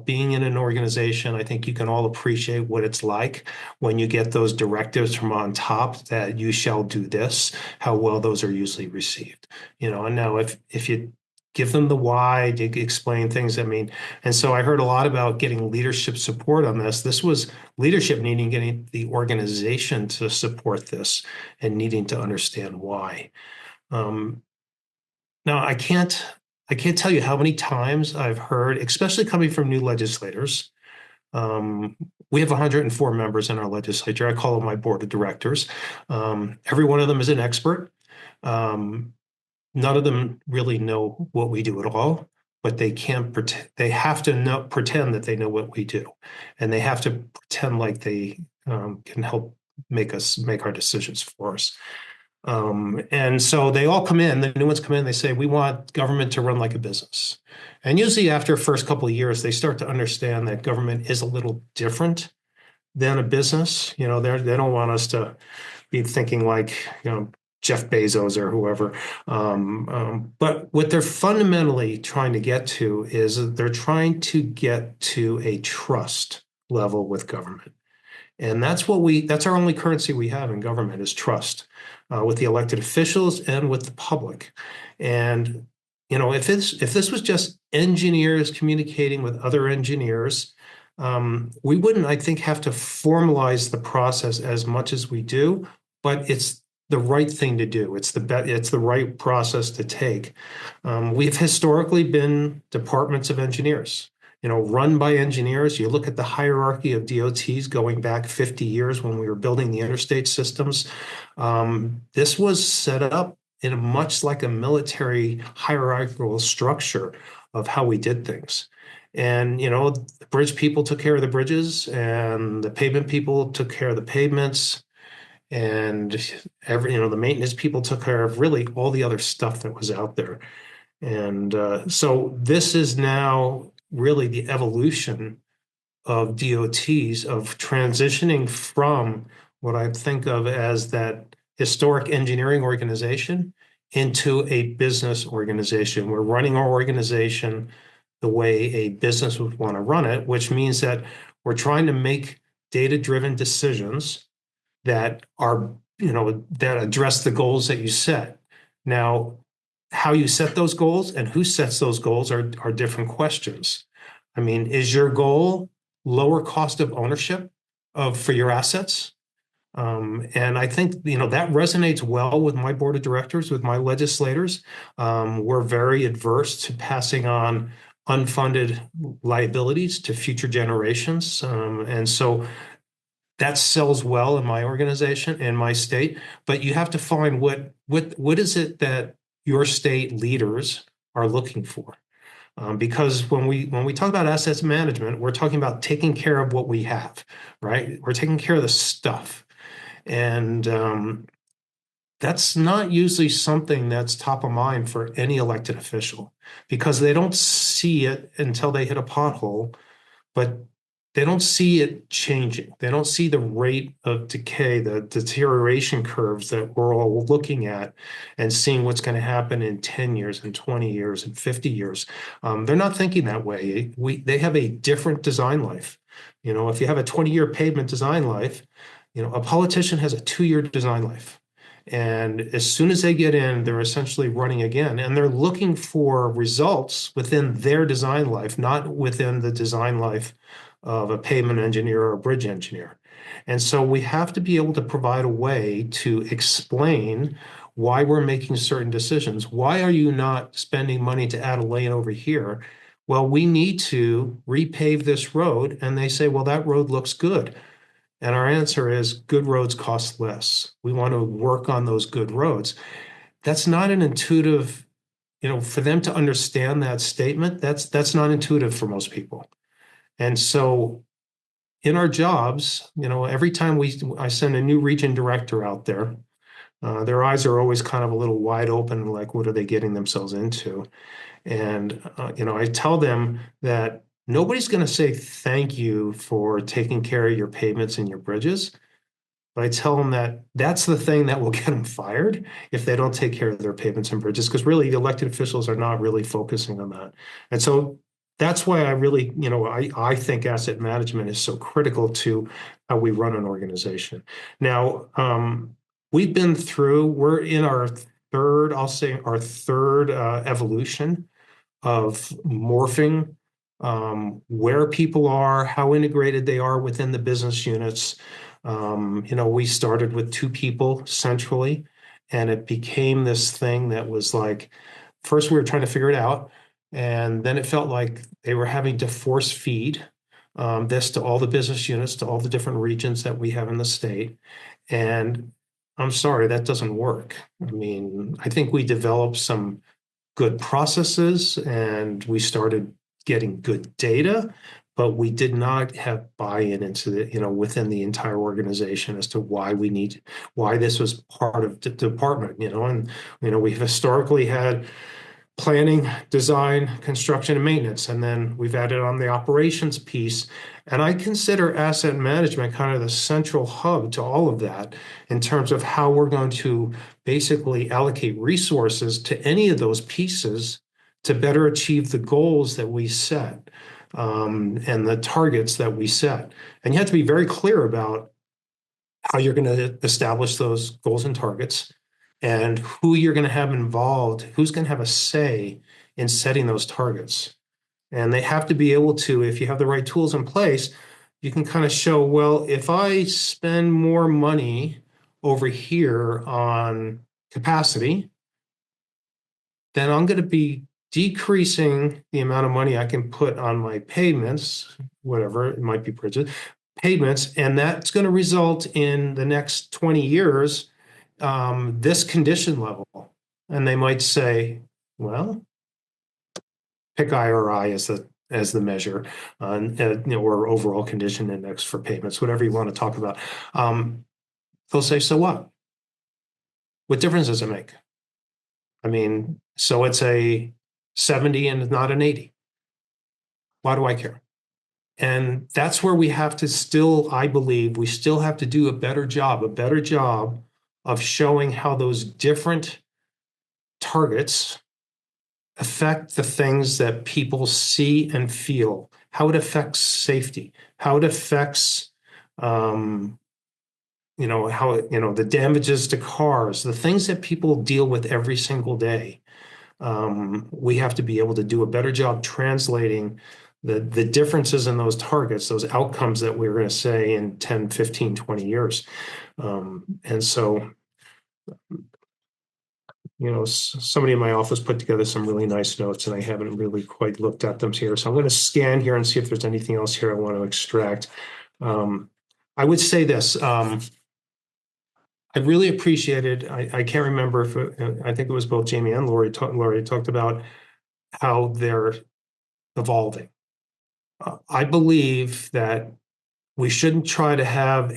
being in an organization, I think you can all appreciate what it's like when you get those directives from on top that you shall do this, how well those are usually received. And now if you give them the why, you explain things. And so I heard a lot about getting leadership support on this. This was leadership getting the organization to support this and needing to understand why. Now, I can't tell you how many times I've heard, especially coming from new legislators. We have 104 members in our legislature. I call them my board of directors. Every one of them is an expert. None of them really know what we do at all, but they can't pretend. They have to pretend that they know what we do, and they have to pretend like they can help make our decisions for us. And so they all come in, the new ones come in, they say, we want government to run like a business. And usually after the first couple of years, they start to understand that government is a little different than a business. They don't want us to be thinking like, Jeff Bezos or whoever. But what they're fundamentally trying to get to is they're trying to get to a trust level with government. And that's our only currency we have in government is trust with the elected officials and with the public. And, if this was just engineers communicating with other engineers, we wouldn't, I think, have to formalize the process as much as we do, but it's the right thing to do. It's the right process to take. We've historically been departments of engineers. Run by engineers. You look at the hierarchy of DOTs going back 50 years when we were building the interstate systems. This was set up in a much like a military hierarchical structure of how we did things. And, the bridge people took care of the bridges and the pavement people took care of the pavements. And the maintenance people took care of really all the other stuff that was out there. And so this is now really the evolution of DOTs of transitioning from what I think of as that historic engineering organization into a business organization. We're running our organization the way a business would want to run it, which means that we're trying to make data-driven decisions that are, that address the goals that you set. Now, how you set those goals and who sets those goals are different questions. Is your goal lower cost of ownership for your assets? And I think, that resonates well with my board of directors, with my legislators. We're very adverse to passing on unfunded liabilities to future generations. And so that sells well in my organization, in my state, but you have to find what is it that your state leaders are looking for. Because when we talk about assets management, we're talking about taking care of what we have, right? We're taking care of the stuff. And that's not usually something that's top of mind for any elected official because they don't see it until they hit a pothole, but they don't see it changing. They don't see the rate of decay, the deterioration curves that we're all looking at and seeing what's going to happen in 10 years and 20 years and 50 years. They're not thinking that way. They have a different design life. If you have a 20-year pavement design life, a politician has a 2-year design life. And as soon as they get in, they're essentially running again. And they're looking for results within their design life, not within the design life of a pavement engineer or a bridge engineer. And so we have to be able to provide a way to explain why we're making certain decisions. Why are you not spending money to add a lane over here? Well, we need to repave this road. And they say, well, that road looks good. And our answer is good roads cost less. We want to work on those good roads. That's not an intuitive, for them to understand that statement, that's not intuitive for most people. And so in our jobs, every time I send a new region director out there, their eyes are always kind of a little wide open, like, what are they getting themselves into? And, I tell them that nobody's going to say thank you for taking care of your pavements and your bridges. But I tell them that that's the thing that will get them fired if they don't take care of their pavements and bridges, because really the elected officials are not really focusing on that. And so that's why I really, I think asset management is so critical to how we run an organization. Now, we're in our third, I'll say our third evolution of morphing where people are, how integrated they are within the business units. We started with 2 people centrally, and it became this thing that was like, first we were trying to figure it out, and then it felt like they were having to force feed this to all the business units, to all the different regions that we have in the state. And I'm sorry, that doesn't work. I mean, I think we developed some good processes and we started getting good data, but we did not have buy-in into the, within the entire organization as to why this was part of the department, and, we've historically had planning, design, construction, and maintenance, and then we've added on the operations piece. And I consider asset management kind of the central hub to all of that in terms of how we're going to basically allocate resources to any of those pieces to better achieve the goals that we set and the targets that we set. And you have to be very clear about how you're going to establish those goals and targets and who you're going to have involved, who's going to have a say in setting those targets. And they have to be able to, if you have the right tools in place, you can kind of show, well, if I spend more money over here on capacity, then I'm going to be decreasing the amount of money I can put on my payments, whatever, it might be bridges, payments, and that's going to result in the next 20 years this condition level. And they might say, well, pick IRI as the measure, or overall condition index for payments, whatever you want to talk about. They'll say, so what? What difference does it make? I mean, so it's a 70 and not an 80. Why do I care? And that's where we have to still, I believe, we still have to do a better job of showing how those different targets affect the things that people see and feel, how it affects safety, how it affects, how, the damages to cars, the things that people deal with every single day. We have to be able to do a better job translating the differences in those targets, those outcomes that we're going to say in 10, 15, 20 years. And so, somebody in my office put together some really nice notes, and I haven't really quite looked at them here. So I'm going to scan here and see if there's anything else here I want to extract. I would say this. I really appreciated, I can't remember if I think it was both Jamie and Lori talked about how they're evolving. I believe that we shouldn't try to have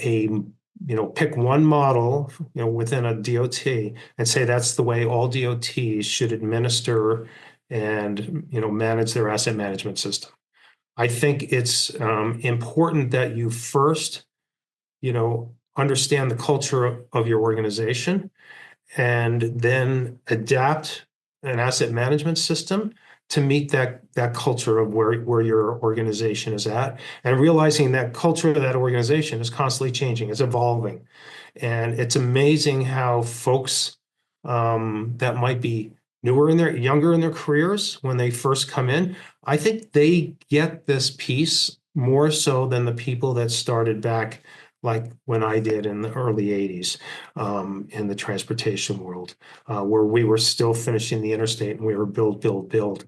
pick one model, within a DOT and say that's the way all DOTs should administer and, manage their asset management system. I think it's important that you first, understand the culture of your organization and then adapt an asset management system to meet that culture of where your organization is at, and realizing that culture of that organization is constantly changing, it's evolving. And it's amazing how folks that might be younger in their careers, when they first come in, I think they get this piece more so than the people that started back like when I did in the early 80s in the transportation world, where we were still finishing the interstate and we were build.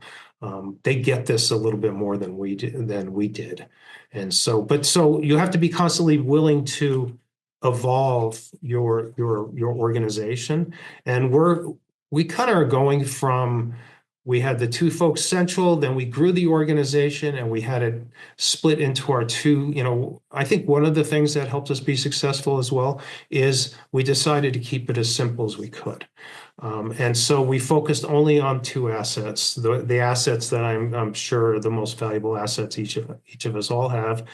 They get this a little bit more than we did. And so you have to be constantly willing to evolve your organization. And we kind of are going from, we had the two folks central, then we grew the organization and we had it split into our two. I think one of the things that helped us be successful as well is we decided to keep it as simple as we could. And so we focused only on two assets, the assets that I'm sure are the most valuable assets each of us all have,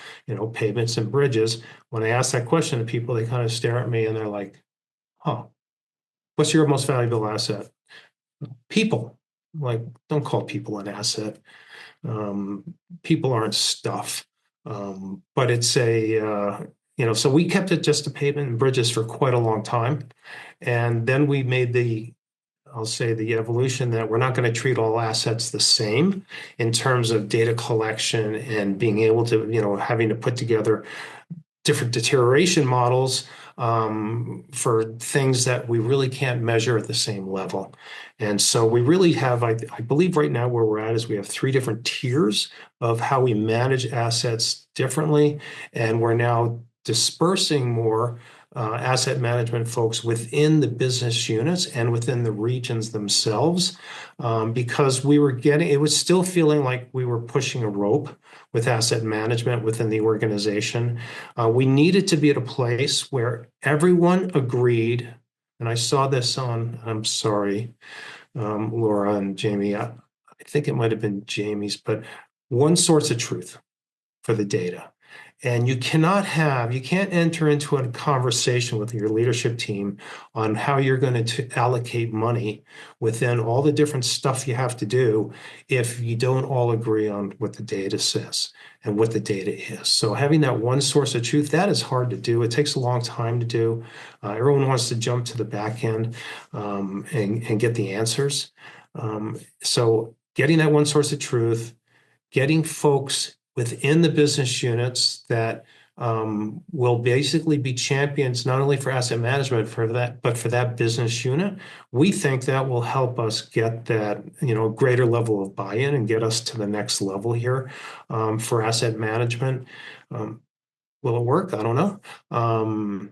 pavements and bridges. When I ask that question to people, they kind of stare at me and they're like, "Huh, what's your most valuable asset?" People. Like, don't call people an asset. People aren't stuff. But it's so we kept it just to pavement and bridges for quite a long time. And then we made I'll say the evolution that we're not going to treat all assets the same in terms of data collection and being able to, having to put together different deterioration models for things that we really can't measure at the same level. And so we really have, I believe right now where we're at is we have 3 different tiers of how we manage assets differently. And we're now dispersing more asset management folks within the business units and within the regions themselves, because it was still feeling like we were pushing a rope with asset management within the organization. We needed to be at a place where everyone agreed, and I saw this I'm sorry, Laura and Jamie, I think it might have been Jamie's, but one source of truth for the data. And you can't enter into a conversation with your leadership team on how you're going to allocate money within all the different stuff you have to do if you don't all agree on what the data says and what the data is. So having that one source of truth, that is hard to do. It takes a long time to do. Everyone wants to jump to the back end and get the answers. So getting that one source of truth, getting folks within the business units that will basically be champions not only for asset management but for that business unit. We think that will help us get that greater level of buy-in and get us to the next level here for asset management. Will it work? I don't know.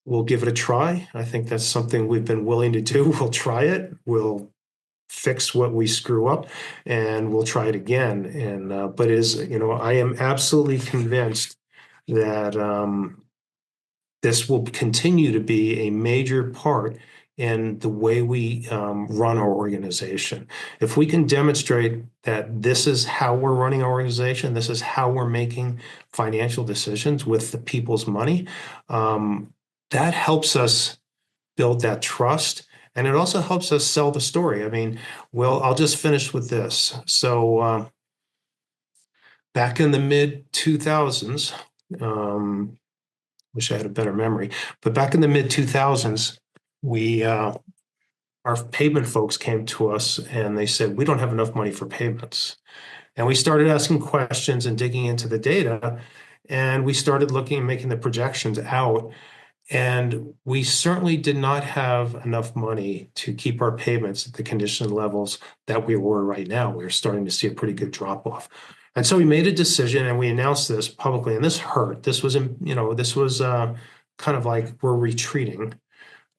We'll give it a try. I think that's something we've been willing to do. We'll try it. We'll fix what we screw up and we'll try it again. And but I am absolutely convinced that this will continue to be a major part in the way we run our organization. If we can demonstrate that this is how we're running our organization, this is how we're making financial decisions with the people's money, that helps us build that trust. And it also helps us sell the story. I mean, I'll just finish with this. So back in the mid 2000s, wish I had a better memory, but back in the mid 2000s, our pavement folks came to us and they said, we don't have enough money for payments. And we started asking questions and digging into the data. And we started looking and making the projections out. And we certainly did not have enough money to keep our payments at the condition levels that we were right now. We were starting to see a pretty good drop off. And so we made a decision and we announced this publicly, and this hurt. This was kind of like we're retreating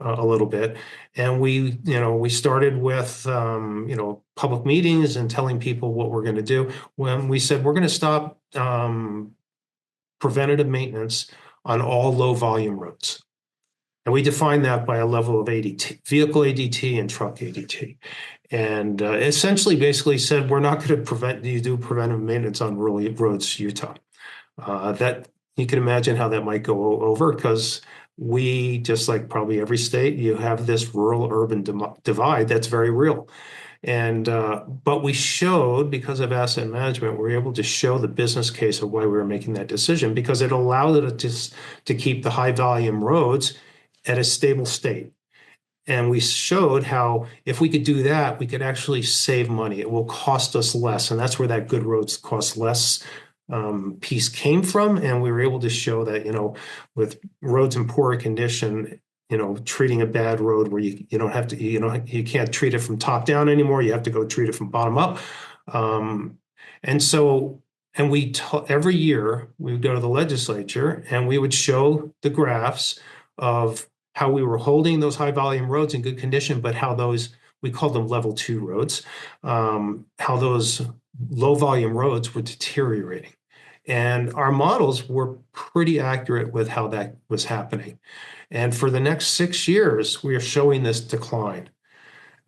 a little bit. And we started with, public meetings and telling people what we're going to do. When we said, we're going to stop preventative maintenance on all low volume roads. And we define that by a level of ADT, vehicle ADT and truck ADT. And essentially basically said, we're not going to do preventive maintenance on rural roads, Utah. That you can imagine how that might go over, because we, just like probably every state, you have this rural urban divide that's very real. And but we showed, because of asset management, we were able to show the business case of why we were making that decision, because it allowed us to keep the high volume roads at a stable state. And we showed how if we could do that, we could actually save money. It will cost us less. And that's where that good roads cost less piece came from. And we were able to show that, with roads in poor condition, treating a bad road where you don't have to, you can't treat it from top down anymore. You have to go treat it from bottom up. And so, and every year we would go to the legislature and we would show the graphs of how we were holding those high volume roads in good condition, but how we called them level 2 roads, how those low volume roads were deteriorating. And our models were pretty accurate with how that was happening. And for the next 6 years, we are showing this decline.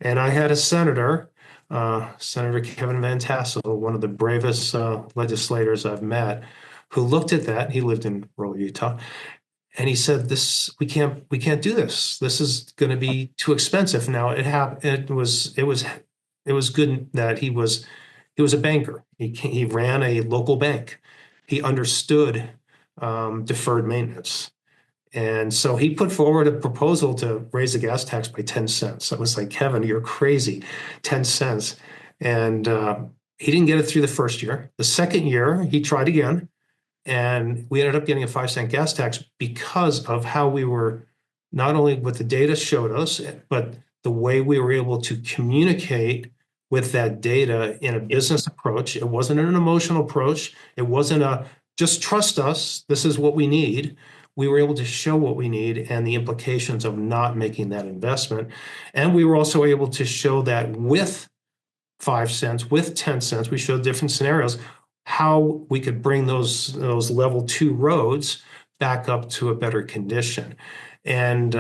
And I had a senator, Senator Kevin Van Tassel, one of the bravest legislators I've met, who looked at that. He lived in rural Utah, and he said, we can't do this. This is going to be too expensive." Now it was good that he was a banker. He ran a local bank. He understood deferred maintenance. And so he put forward a proposal to raise the gas tax by 10 cents. I was like, "Kevin, you're crazy, 10 cents. And he didn't get it through the first year. The second year, he tried again. And we ended up getting a 5-cent gas tax because of how we were, not only what the data showed us, but the way we were able to communicate with that data in a business approach. It wasn't an emotional approach. It wasn't just trust us. This is what we need. We were able to show what we need and the implications of not making that investment. And we were also able to show that with 5 cents, with 10 cents, we showed different scenarios, how we could bring those level 2 roads back up to a better condition. And,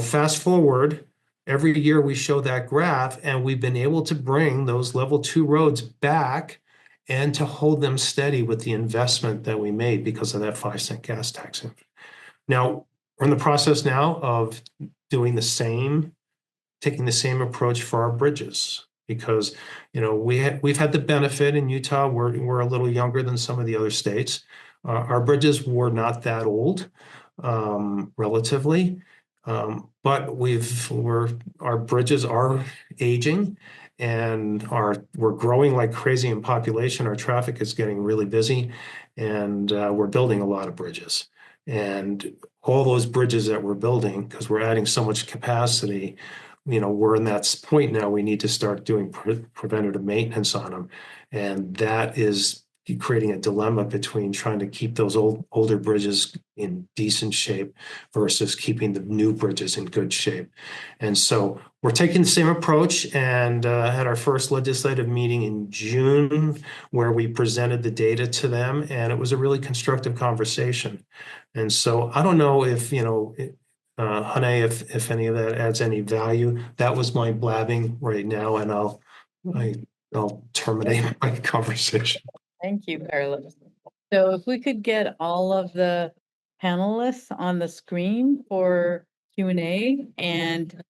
fast forward, every year we show that graph, and we've been able to bring those level 2 roads back and to hold them steady with the investment that we made because of that 5-cent gas tax. Now, we're in the process now of doing taking the same approach for our bridges, because we've had the benefit in Utah. We're a little younger than some of the other states. Our bridges were not that old, relatively, but our bridges are aging, and we're growing like crazy in population. Our traffic is getting really busy, and we're building a lot of bridges. And all those bridges that we're building, because we're adding so much capacity, we're in that point now. We need to start doing preventative maintenance on them. And that is creating a dilemma between trying to keep those older bridges in decent shape versus keeping the new bridges in good shape. And so we're taking the same approach, and had our first legislative meeting in June where we presented the data to them, and it was a really constructive conversation. And so I don't know if, Hane, if any of that adds any value. That was my blabbing right now, and I'll terminate my conversation. Thank you, Carlos. So if we could get all of the panelists on the screen for Q&A, and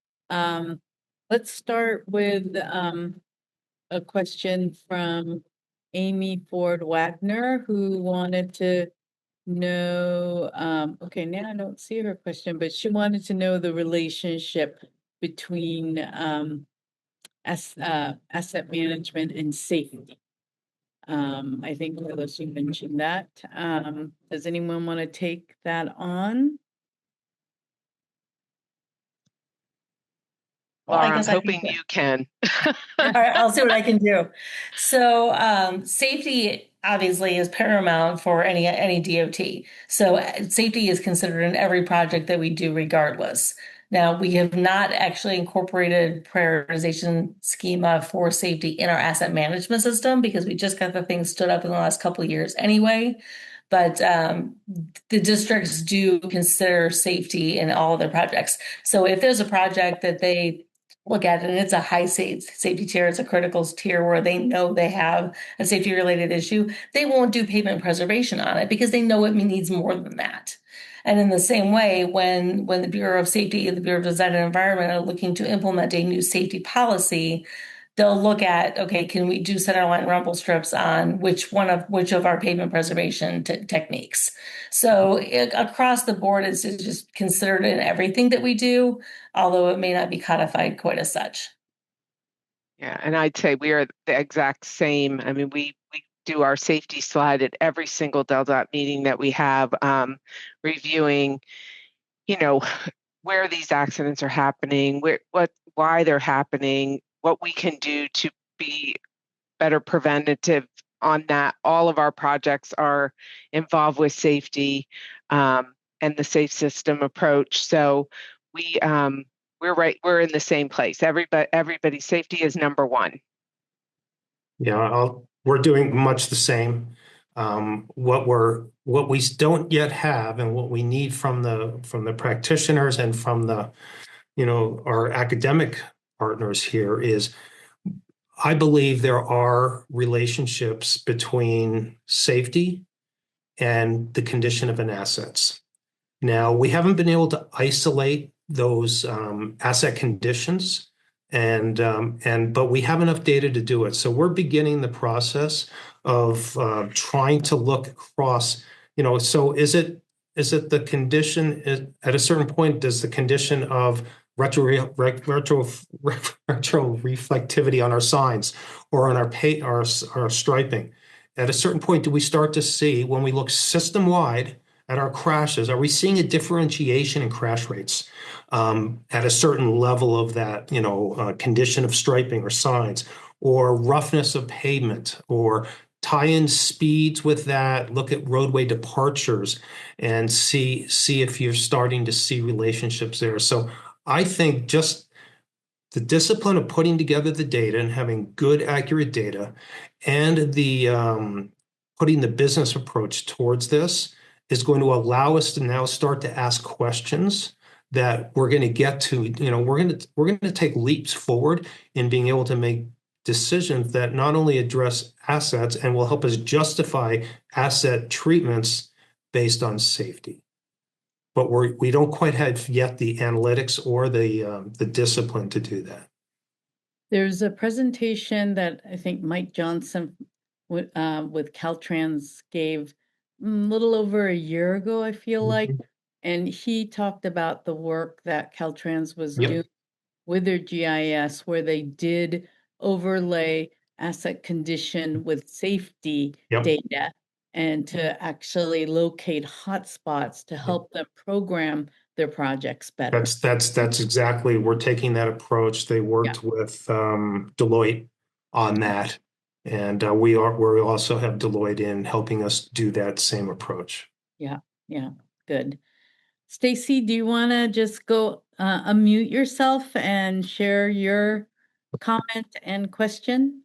let's start with a question from Amy Ford Wagner, who wanted to know, okay, now I don't see her question, but she wanted to know the relationship between asset management and safety. I think Carlos, you mentioned that. Does anyone want to take that on? Well, I I'm guess I hoping can- you can. All right, I'll see what I can do. So, safety obviously is paramount for any DOT. So, safety is considered in every project that we do, regardless. Now, we have not actually incorporated prioritization schema for safety in our asset management system because we just got the thing stood up in the last couple of years anyway. But the districts do consider safety in all of their projects. So if there's a project that they look at it and it's a high safety tier, it's a critical tier where they know they have a safety related issue, they won't do pavement preservation on it because they know it needs more than that. And in the same way, when the Bureau of Safety and the Bureau of Design and Environment are looking to implement a new safety policy, they'll look at, okay, can we do centerline rumble strips on which of our pavement preservation techniques? So across the board, it's just considered in everything that we do, although it may not be codified quite as such. Yeah, and I'd say we are the exact same. I mean, we do our safety slide at every single Del meeting that we have, reviewing, where these accidents are happening, why they're happening, what we can do to be better preventative on that. All of our projects are involved with safety and the safe system approach. So we're in the same place. Everybody's safety is number one. Yeah, we're doing much the same. What we don't yet have, and what we need from the practitioners and from the our academic partners here is, I believe there are relationships between safety and the condition of an assets. Now, we haven't been able to isolate those asset conditions, but we have enough data to do it. So we're beginning the process of trying to look across. So is it the condition at a certain point? Does the condition of retro reflectivity on our signs or on our striping, at a certain point, do we start to see, when we look system wide at our crashes, are we seeing a differentiation in crash rates at a certain level of that, condition of striping or signs, or roughness of pavement, or tie in speeds with that, look at roadway departures and see if you're starting to see relationships there. So I think just the discipline of putting together the data and having good, accurate data, and the putting the business approach towards this is going to allow us to now start to ask questions that we're going to get to. We're going to take leaps forward in being able to make decisions that not only address assets and will help us justify asset treatments based on safety. But we don't quite have yet the analytics or the discipline to do that. There's a presentation that I think Mike Johnson with Caltrans gave a little over a year ago, I feel like, and he talked about the work that Caltrans was Yep. doing with their GIS, where they did overlay asset condition with safety Yep. data, and to actually locate hotspots to help them program their projects better. That's exactly, we're taking that approach. They worked with Deloitte on that, and we also have Deloitte in helping us do that same approach. Yeah, good. Stacy, do you want to just go unmute yourself and share your comment and question?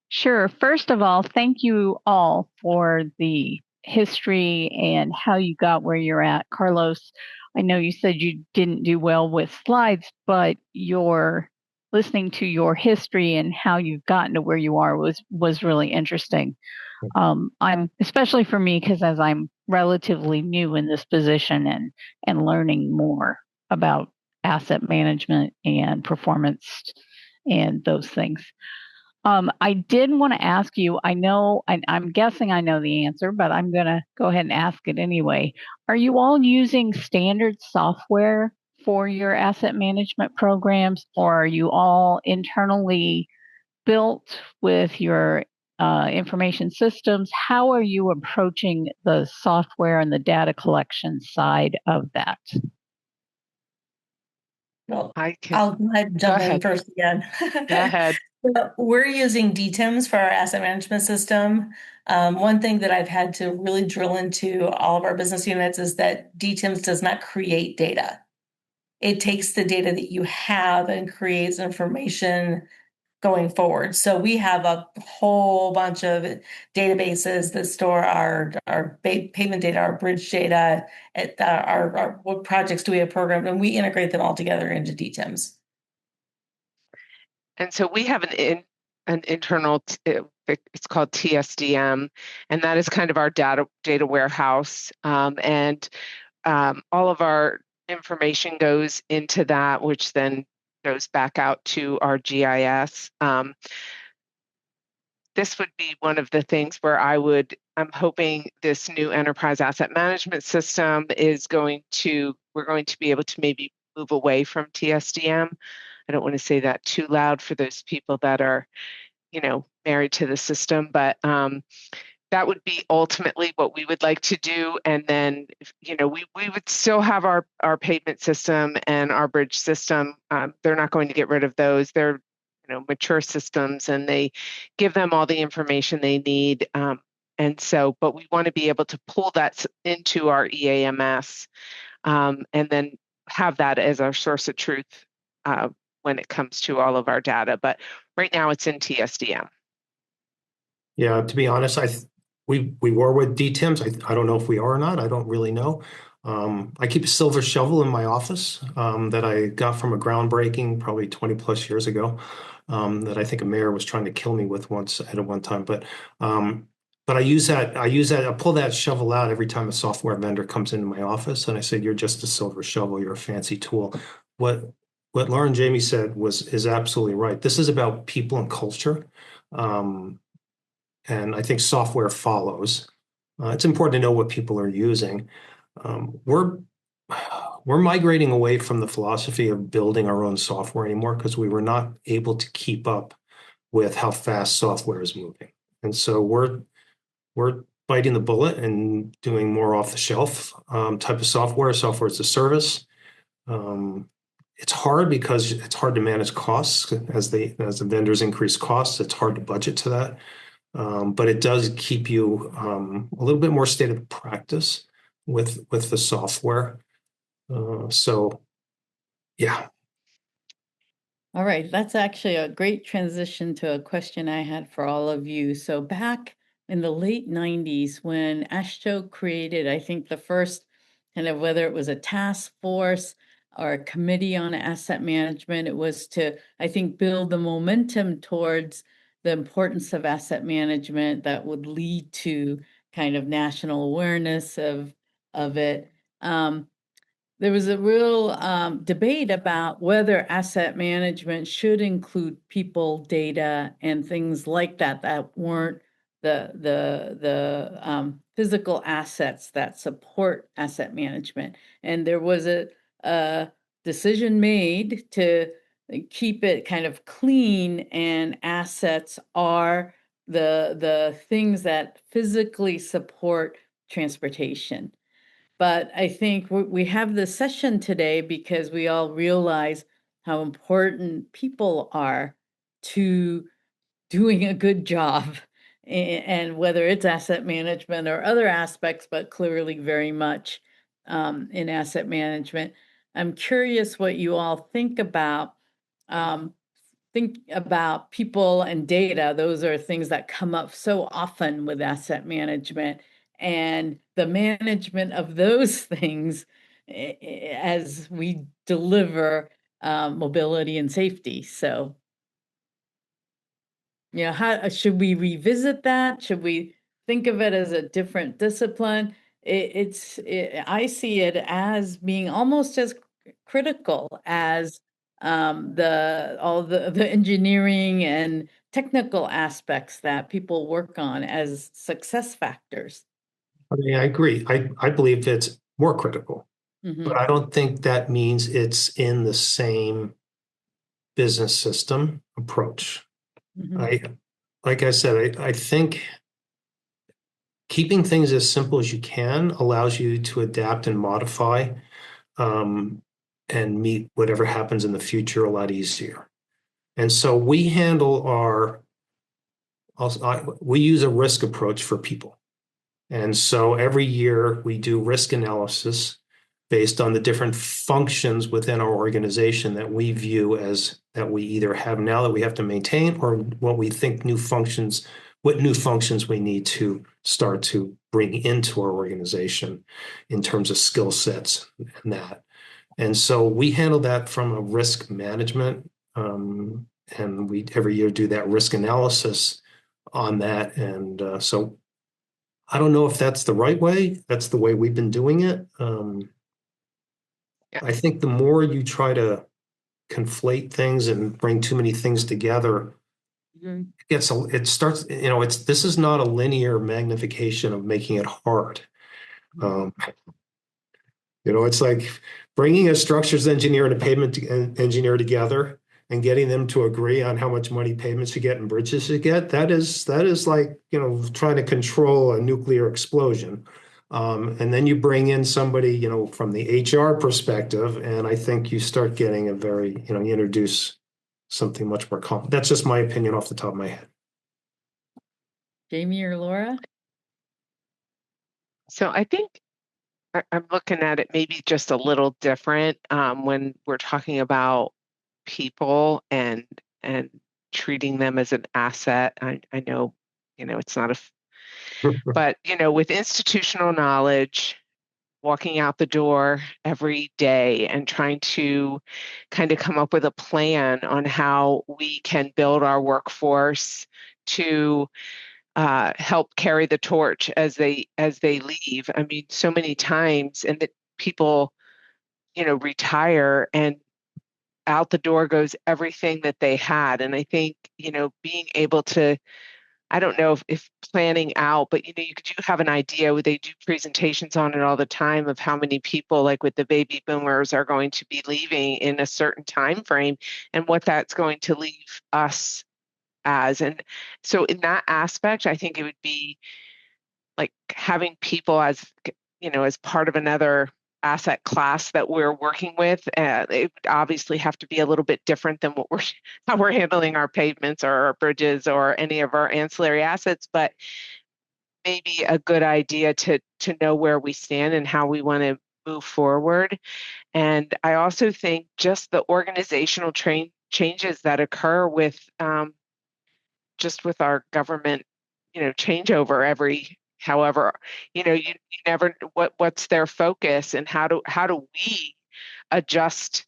Sure. First of all, thank you all for the history and how you got where you're at. Carlos, I know you said you didn't do well with slides, but your listening to your history and how you've gotten to where you are was really interesting. I'm especially for me, because as I'm relatively new in this position and learning more about asset management and performance and those things. I did want to ask you, I know, I'm guessing I know the answer, but I'm going to go ahead and ask it anyway. Are you all using standard software for your asset management programs, or are you all internally built with your information systems? How are you approaching the software and the data collection side of that? Well, I'll go ahead and jump in first again. Go ahead. We're using DTIMS for our asset management system. One thing that I've had to really drill into all of our business units is that DTIMS does not create data. It takes the data that you have and creates information going forward. So we have a whole bunch of databases that store our payment data, our bridge data, our what projects do we have programmed, and we integrate them all together into DTIMS. And so we have an internal, it's called TSDM, and that is kind of our data warehouse. And all of our information goes into that, which then goes back out to our GIS. This would be one of the things where I'm hoping this new enterprise asset management system we're going to be able to maybe move away from TSDM. I don't want to say that too loud for those people that are married to the system, but that would be ultimately what we would like to do. And then, we would still have our pavement system and our bridge system. They're not going to get rid of those. They're, mature systems, and they give them all the information they need. But we want to be able to pull that into our EAMS, and then have that as our source of truth when it comes to all of our data. But right now it's in TSDM. Yeah, to be honest, we were with DTIMS. I don't know if we are or not. I don't really know. I keep a silver shovel in my office that I got from a groundbreaking probably 20 plus years ago that I think a mayor was trying to kill me with at one time. But I use that. I pull that shovel out every time a software vendor comes into my office, and I say, "You're just a silver shovel. You're a fancy tool." What Laura and Jamie said is absolutely right. This is about people and culture. And I think software follows. It's important to know what people are using. We're migrating away from the philosophy of building our own software anymore because we were not able to keep up with how fast software is moving. And so we're biting the bullet and doing more off the shelf type of software as a service. It's hard because it's hard to manage costs as the vendors increase costs. It's hard to budget to that. But it does keep you a little bit more state of practice with the software. So, yeah. All right, that's actually a great transition to a question I had for all of you. So back in the late 90s, when AASHTO created, I think the first kind of, whether it was a task force or a committee on asset management, it was to, I think, build the momentum towards the importance of asset management that would lead to kind of national awareness of it. There was a real debate about whether asset management should include people, data, and things like that weren't the physical assets that support asset management. And there was a decision made to keep it kind of clean, and assets are the things that physically support transportation. But I think we have this session today because we all realize how important people are to doing a good job, and whether it's asset management or other aspects, but clearly very much in asset management. I'm curious what you all think about people and data. Those are things that come up so often with asset management, and the management of those things as we deliver mobility and safety. So, how should we revisit that? Should we think of it as a different discipline? I see it as being almost as critical as all the engineering and technical aspects that people work on as success factors. I mean, I agree. I believe it's more critical, but I don't think that means it's in the same business system approach. Like I said, I think keeping things as simple as you can allows you to adapt and modify and meet whatever happens in the future a lot easier. And so we handle we use a risk approach for people. And so every year we do risk analysis based on the different functions within our organization that we view as that we either have now that we have to maintain, or what we think what new functions we need to start to bring into our organization in terms of skill sets and that. And so we handle that from a risk management, and we every year do that risk analysis on that. And so I don't know if that's the right way. That's the way we've been doing it. I think the more you try to conflate things and bring too many things together, it starts, this is not a linear magnification of making it hard. It's like bringing a structures engineer and a pavement engineer together and getting them to agree on how much money payments you get and bridges you get, that is like, trying to control a nuclear explosion. And then you bring in somebody, from the HR perspective, and I think you start getting a very, you introduce something much more complex. That's just my opinion off the top of my head. Jamie or Laura? So I think I'm looking at it maybe just a little different when we're talking about people and treating them as an asset. I know, it's not but with institutional knowledge, walking out the door every day and trying to kind of come up with a plan on how we can build our workforce to help carry the torch as they leave. I mean, so many times, and that people, retire and out the door goes everything that they had. And I think, being able to, I don't know if planning out, but you do have an idea. They do presentations on it all the time of how many people, like with the baby boomers, are going to be leaving in a certain time frame and what that's going to leave us as. And so in that aspect, I think it would be like having people as as part of another asset class that we're working with. It would obviously have to be a little bit different than how we're handling our pavements or our bridges or any of our ancillary assets, but maybe a good idea to know where we stand and how we want to move forward. And I also think just the organizational changes that occur with just with our government, changeover every however, you never what's their focus and how do we adjust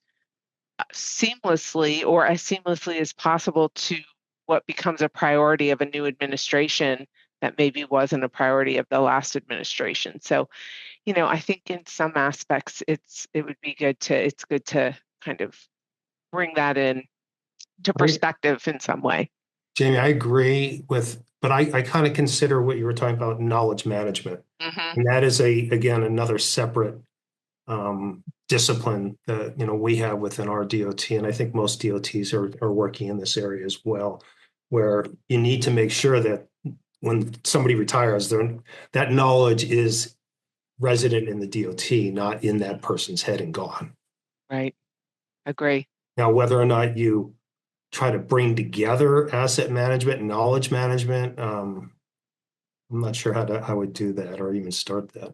seamlessly or as seamlessly as possible to what becomes a priority of a new administration that maybe wasn't a priority of the last administration. So, I think in some aspects it's good to kind of bring that in to perspective in some way. Jamie, I agree but I kind of consider what you were talking about knowledge management. Mm-hmm. And that is again, another separate discipline that, we have within our DOT. And I think most DOTs are working in this area as well, where you need to make sure that when somebody retires, that knowledge is resident in the DOT, not in that person's head and gone. Right. Agree. Now, whether or not you try to bring together asset management and knowledge management, I'm not sure how I would do that or even start that.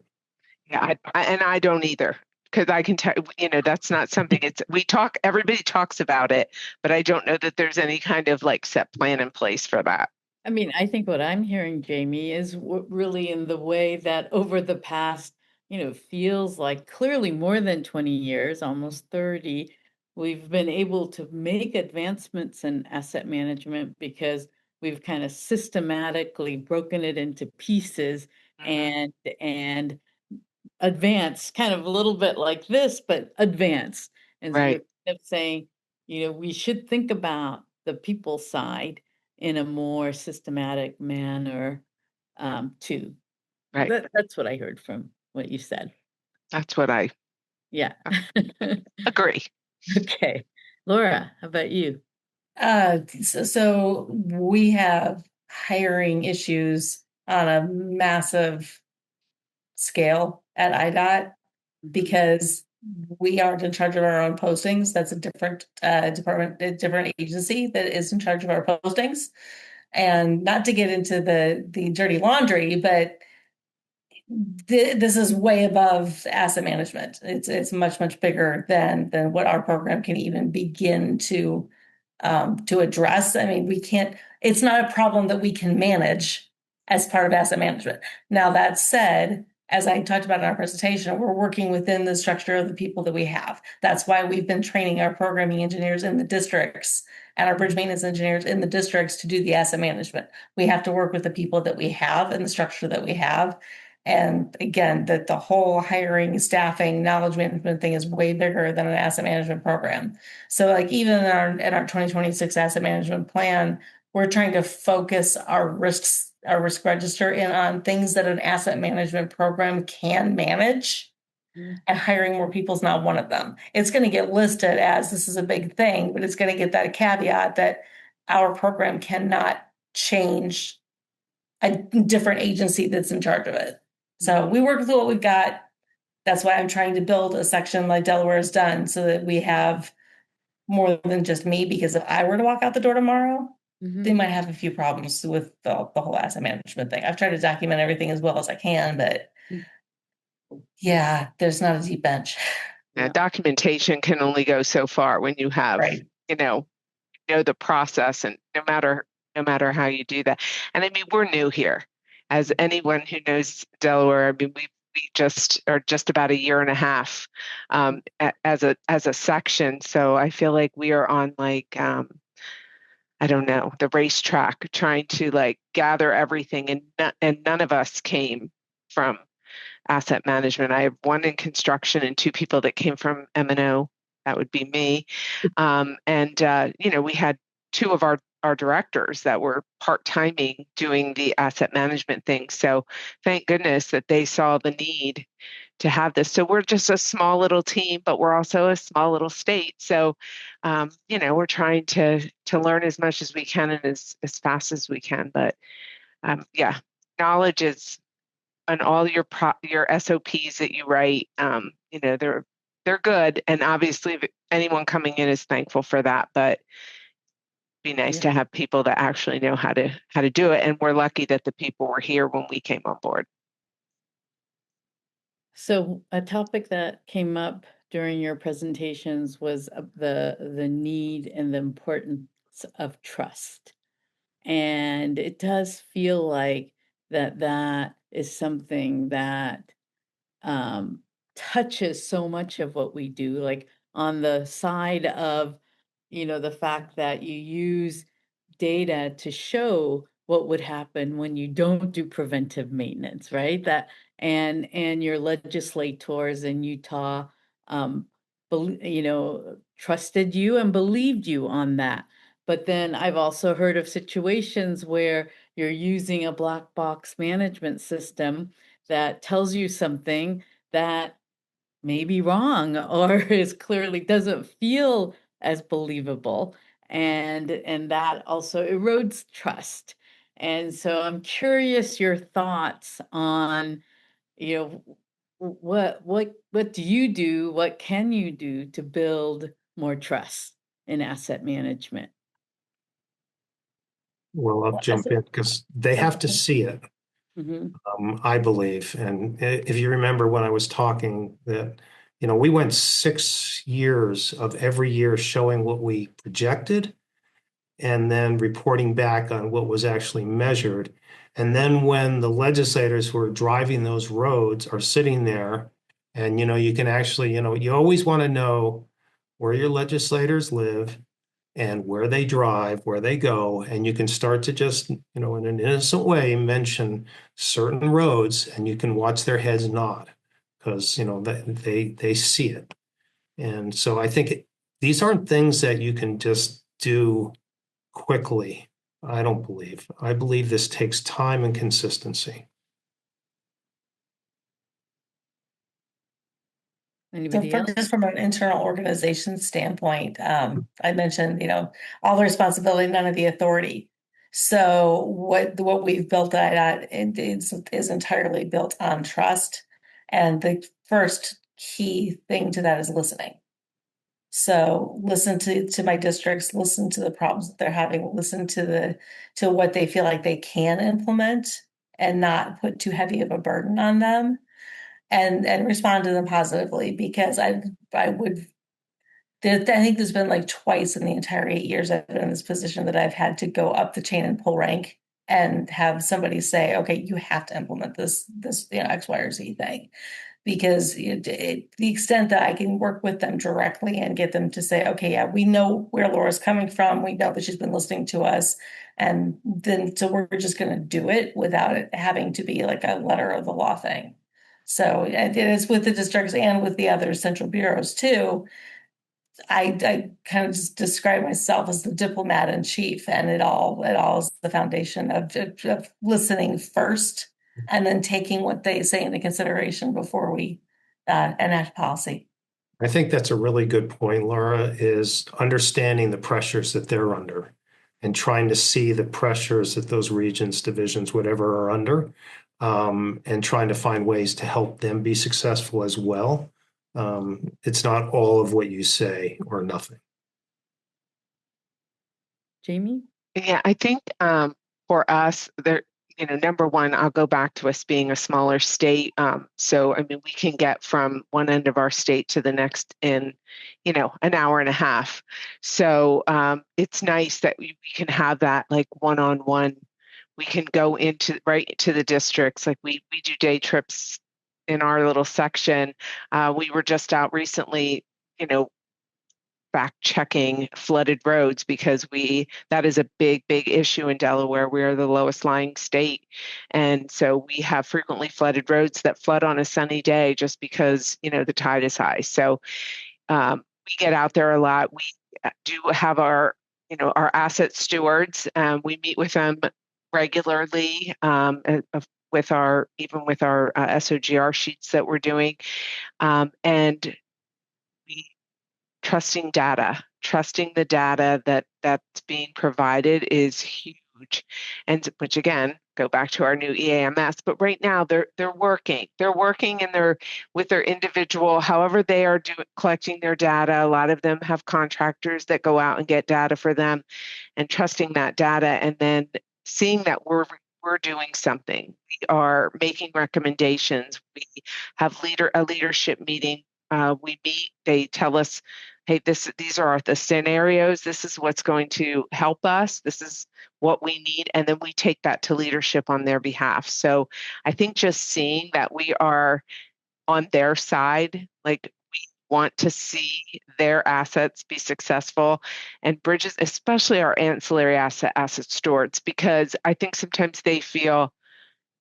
Yeah, I don't either, because I can tell, that's not something everybody talks about it, but I don't know that there's any kind of like set plan in place for that. I mean, I think what I'm hearing, Jamie, is really in the way that over the past, feels like clearly more than 20 years, almost 30, we've been able to make advancements in asset management because we've kind of systematically broken it into pieces and advance kind of a little bit like this, but advance. And so Right. you're kind of saying, we should think about the people side in a more systematic manner too. Right. That's what I heard from what you said. That's what I agree. Okay. Laura, how about you? So we have hiring issues on a massive scale at IDOT because we aren't in charge of our own postings. That's a different department, a different agency that is in charge of our postings. And not to get into the dirty laundry, but this is way above asset management. It's much bigger than what our program can even begin to address. I mean, we can't. It's not a problem that we can manage as part of asset management. Now, that said, as I talked about in our presentation, we're working within the structure of the people that we have. That's why we've been training our programming engineers in the districts and our bridge maintenance engineers in the districts to do the asset management. We have to work with the people that we have and the structure that we have. And again, that the whole hiring, staffing, knowledge management thing is way bigger than an asset management program. So like even in our 2026 asset management plan, we're trying to focus our risk register in on things that an asset management program can manage And hiring more people is not one of them. It's going to get listed as this is a big thing, but it's going to get that caveat that our program cannot change a different agency that's in charge of it. So we work with what we've got. That's why I'm trying to build a section like Delaware has done so that we have more than just me, because if I were to walk out the door tomorrow, they might have a few problems with the whole asset management thing. I've tried to document everything as well as I can, but yeah, there's not a deep bench. Yeah, documentation can only go so far when you have, Right. know the process, and no matter how you do that. And I mean, we're new here. As anyone who knows Delaware, I mean, we just are just about a year and a half as a section. So I feel like we are on like I don't know, the racetrack, trying to like gather everything, and none of us came from asset management. I have one in construction and two people that came from M&O. That would be me. We had two of our directors that were part-timing doing the asset management thing. So thank goodness that they saw the need to have this. So we're just a small little team, but we're also a small little state. So, we're trying to learn as much as we can and as fast as we can. But knowledge is on all your SOPs that you write. They're good, and obviously anyone coming in is thankful for that. But it'd be nice to have people that actually know how to do it. And we're lucky that the people were here when we came on board. So a topic that came up during your presentations was the need and the importance of trust. And it does feel like that is something that touches so much of what we do, like on the side of, the fact that you use data to show what would happen when you don't do preventive maintenance, right? That and your legislators in Utah, trusted you and believed you on that. But then I've also heard of situations where you're using a black box management system that tells you something that may be wrong or is clearly doesn't feel as believable, and that also erodes trust. And so I'm curious your thoughts on, what do you do, what can you do to build more trust in asset management? Well, I'll jump in because they have to see it. I believe. And if you remember when I was talking that, we went 6 years of every year showing what we projected and then reporting back on what was actually measured. And then when the legislators who are driving those roads are sitting there and, you can actually, you always want to know where your legislators live and where they drive, where they go, and you can start to just, in an innocent way, mention certain roads, and you can watch their heads nod because, they see it. And so I think these aren't things that you can just do quickly. I don't believe. I believe this takes time and consistency. Anybody else? Just from an internal organization standpoint, I mentioned, all the responsibility, none of the authority. So what we've built that is entirely built on trust. And the first key thing to that is listening. So listen to my districts, listen to the problems that they're having, listen to what they feel like they can implement and not put too heavy of a burden on them. And respond to them positively, because I think there's been like twice in the entire 8 years I've been in this position that I've had to go up the chain and pull rank and have somebody say, okay, you have to implement this X, Y, or Z thing. Because the extent that I can work with them directly and get them to say, okay, yeah, we know where Laura's coming from. We know that she's been listening to us. And then so we're just going to do it without it having to be like a letter of the law thing. So it is with the districts and with the other central bureaus too. I kind of just describe myself as the diplomat in chief, and it all is the foundation of listening first and then taking what they say into consideration before we enact policy. I think that's a really good point, Laura, is understanding the pressures that they're under and trying to see the pressures that those regions, divisions, whatever are under, and trying to find ways to help them be successful as well. It's not all of what you say or nothing. Jamie? Yeah, I think for us, there, number one, I'll go back to us being a smaller state. So, I mean, we can get from one end of our state to the next in, an hour and a half. So it's nice that we can have that like one-on-one. We can go right to the districts. Like we do day trips in our little section. We were just out recently, fact checking flooded roads because that is a big issue in Delaware. We are the lowest lying state, and so we have frequently flooded roads that flood on a sunny day just because the tide is high. So we get out there a lot. We do have our our asset stewards. We meet with them regularly with our SOGR sheets that we're doing, and we trusting the data that's being provided is huge. And which again, go back to our new EAMS, but right now they're working and they're with their individual, however they are collecting their data. A lot of them have contractors that go out and get data for them, and trusting that data and then seeing that we're doing something. We are making recommendations. We have a leadership meeting. We meet, they tell us, hey, these are the scenarios. This is what's going to help us. This is what we need. And then we take that to leadership on their behalf. So I think just seeing that we are on their side, like we want to see their assets be successful, and bridges, especially our ancillary asset stewards, because I think sometimes they feel,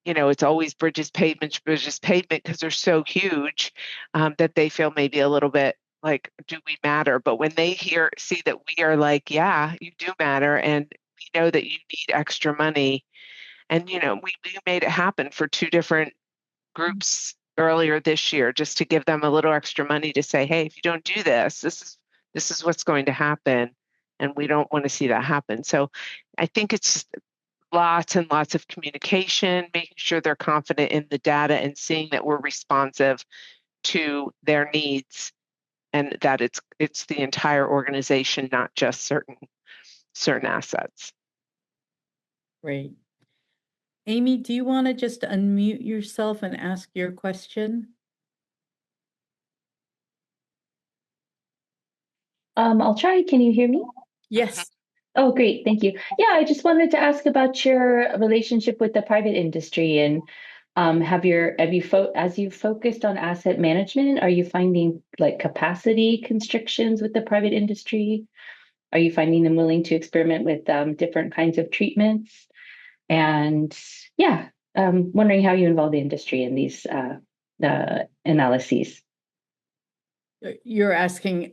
it's always bridges, pavement, because they're so huge that they feel maybe a little bit like, do we matter? But when they see that we are like, yeah, you do matter, and we know that you need extra money, and we made it happen for 2 different groups earlier this year, just to give them a little extra money to say, hey, if you don't do this, this is what's going to happen, and we don't want to see that happen. So I think it's just lots and lots of communication, making sure they're confident in the data and seeing that we're responsive to their needs, and that it's the entire organization, not just certain assets. Great. Amy, do you want to just unmute yourself and ask your question? I'll try. Can you hear me? Yes. Oh, great. Thank you. Yeah, I just wanted to ask about your relationship with the private industry, and as you've focused on asset management, are you finding like capacity constrictions with the private industry? Are you finding them willing to experiment with different kinds of treatments? And yeah, wondering how you involve the industry in these analyses. You're asking,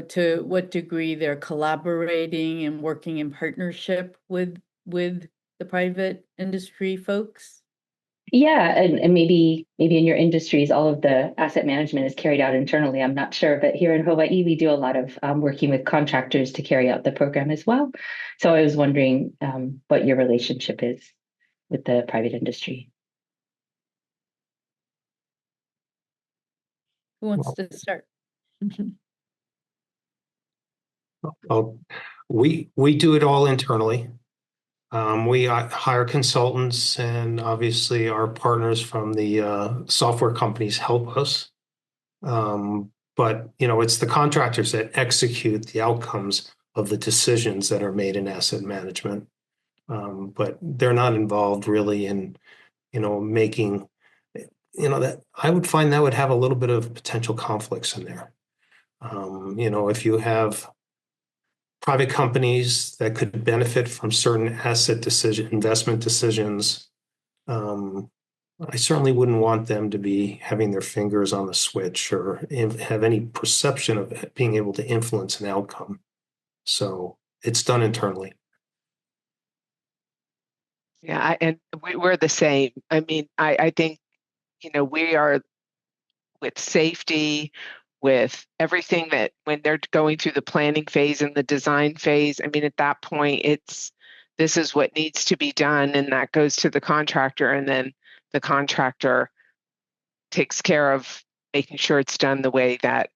to what degree they're collaborating and working in partnership with the private industry folks? Yeah, and maybe in your industries, all of the asset management is carried out internally. I'm not sure, but here in Hawaii, we do a lot of working with contractors to carry out the program as well. So I was wondering what your relationship is with the private industry. Who wants to start? Well, we do it all internally. We hire consultants, and obviously our partners from the software companies help us. But it's the contractors that execute the outcomes of the decisions that are made in asset management. But they're not involved really in making that. I would find that would have a little bit of potential conflicts in there. If you have private companies that could benefit from certain investment decisions, I certainly wouldn't want them to be having their fingers on the switch or have any perception of being able to influence an outcome. So it's done internally. Yeah, and we're the same. I mean, I think we are with safety, with everything that when they're going through the planning phase and the design phase. I mean, at that point, this is what needs to be done, and that goes to the contractor, and then the contractor takes care of making sure it's done the way that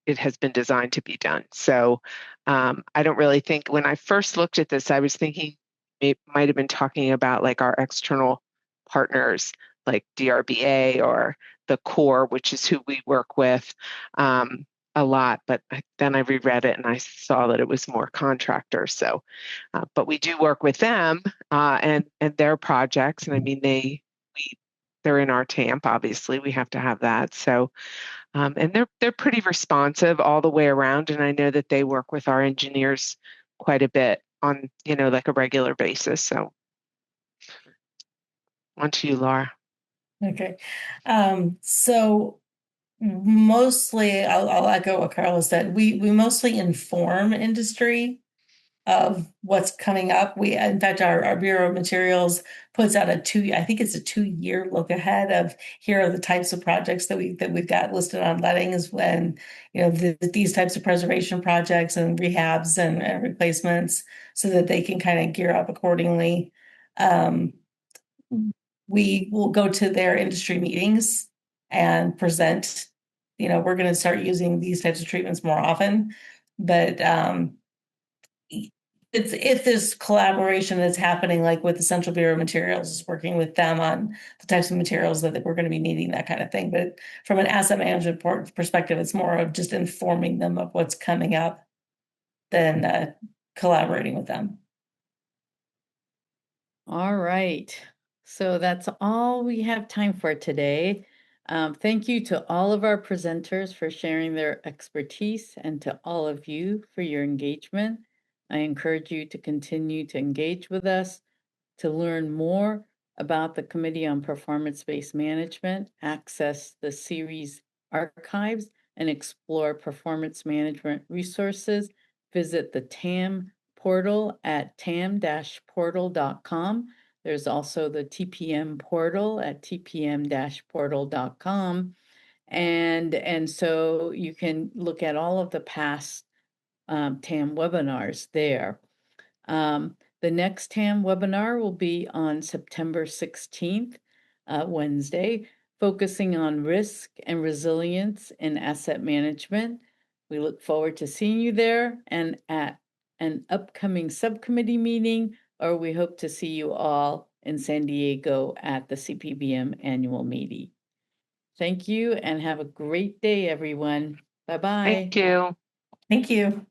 it has been designed to be done. So I don't really think, when I first looked at this, I was thinking it might have been talking about like our external partners like DRBA or the Corps, which is who we work with a lot. But then I reread it and I saw that it was more contractors. So, but we do work with them and their projects. And I mean, they're in our TAM, obviously. We have to have that. So, and they're pretty responsive all the way around. And I know that they work with our engineers quite a bit on, like a regular basis. So on to you, Laura. Okay. So mostly I'll echo what Carla said. We mostly inform industry of what's coming up. In fact, our Bureau of Materials puts out I think it's a 2-year look ahead of here are the types of projects that we've got listed on lettings when, these types of preservation projects and rehabs and replacements so that they can kind of gear up accordingly. We will go to their industry meetings and present, we're going to start using these types of treatments more often, but, if this collaboration is happening, like with the Central Bureau of Materials, is working with them on the types of materials that we're going to be needing, that kind of thing. But from an asset management perspective, it's more of just informing them of what's coming up than collaborating with them. All right. So that's all we have time for today. Thank you to all of our presenters for sharing their expertise and to all of you for your engagement. I encourage you to continue to engage with us. To learn more about the Committee on Performance-Based Management, access the series archives, and explore performance management resources, visit the TAM portal at tam-portal.com. There's also the TPM portal at tpm-portal.com. And so you can look at all of the past TAM webinars there. The next TAM webinar will be on September 16th, Wednesday, focusing on risk and resilience in asset management. We look forward to seeing you there and at an upcoming subcommittee meeting, or we hope to see you all in San Diego at the CPBM annual meeting. Thank you and have a great day, everyone. Bye-bye. Thank you. Thank you.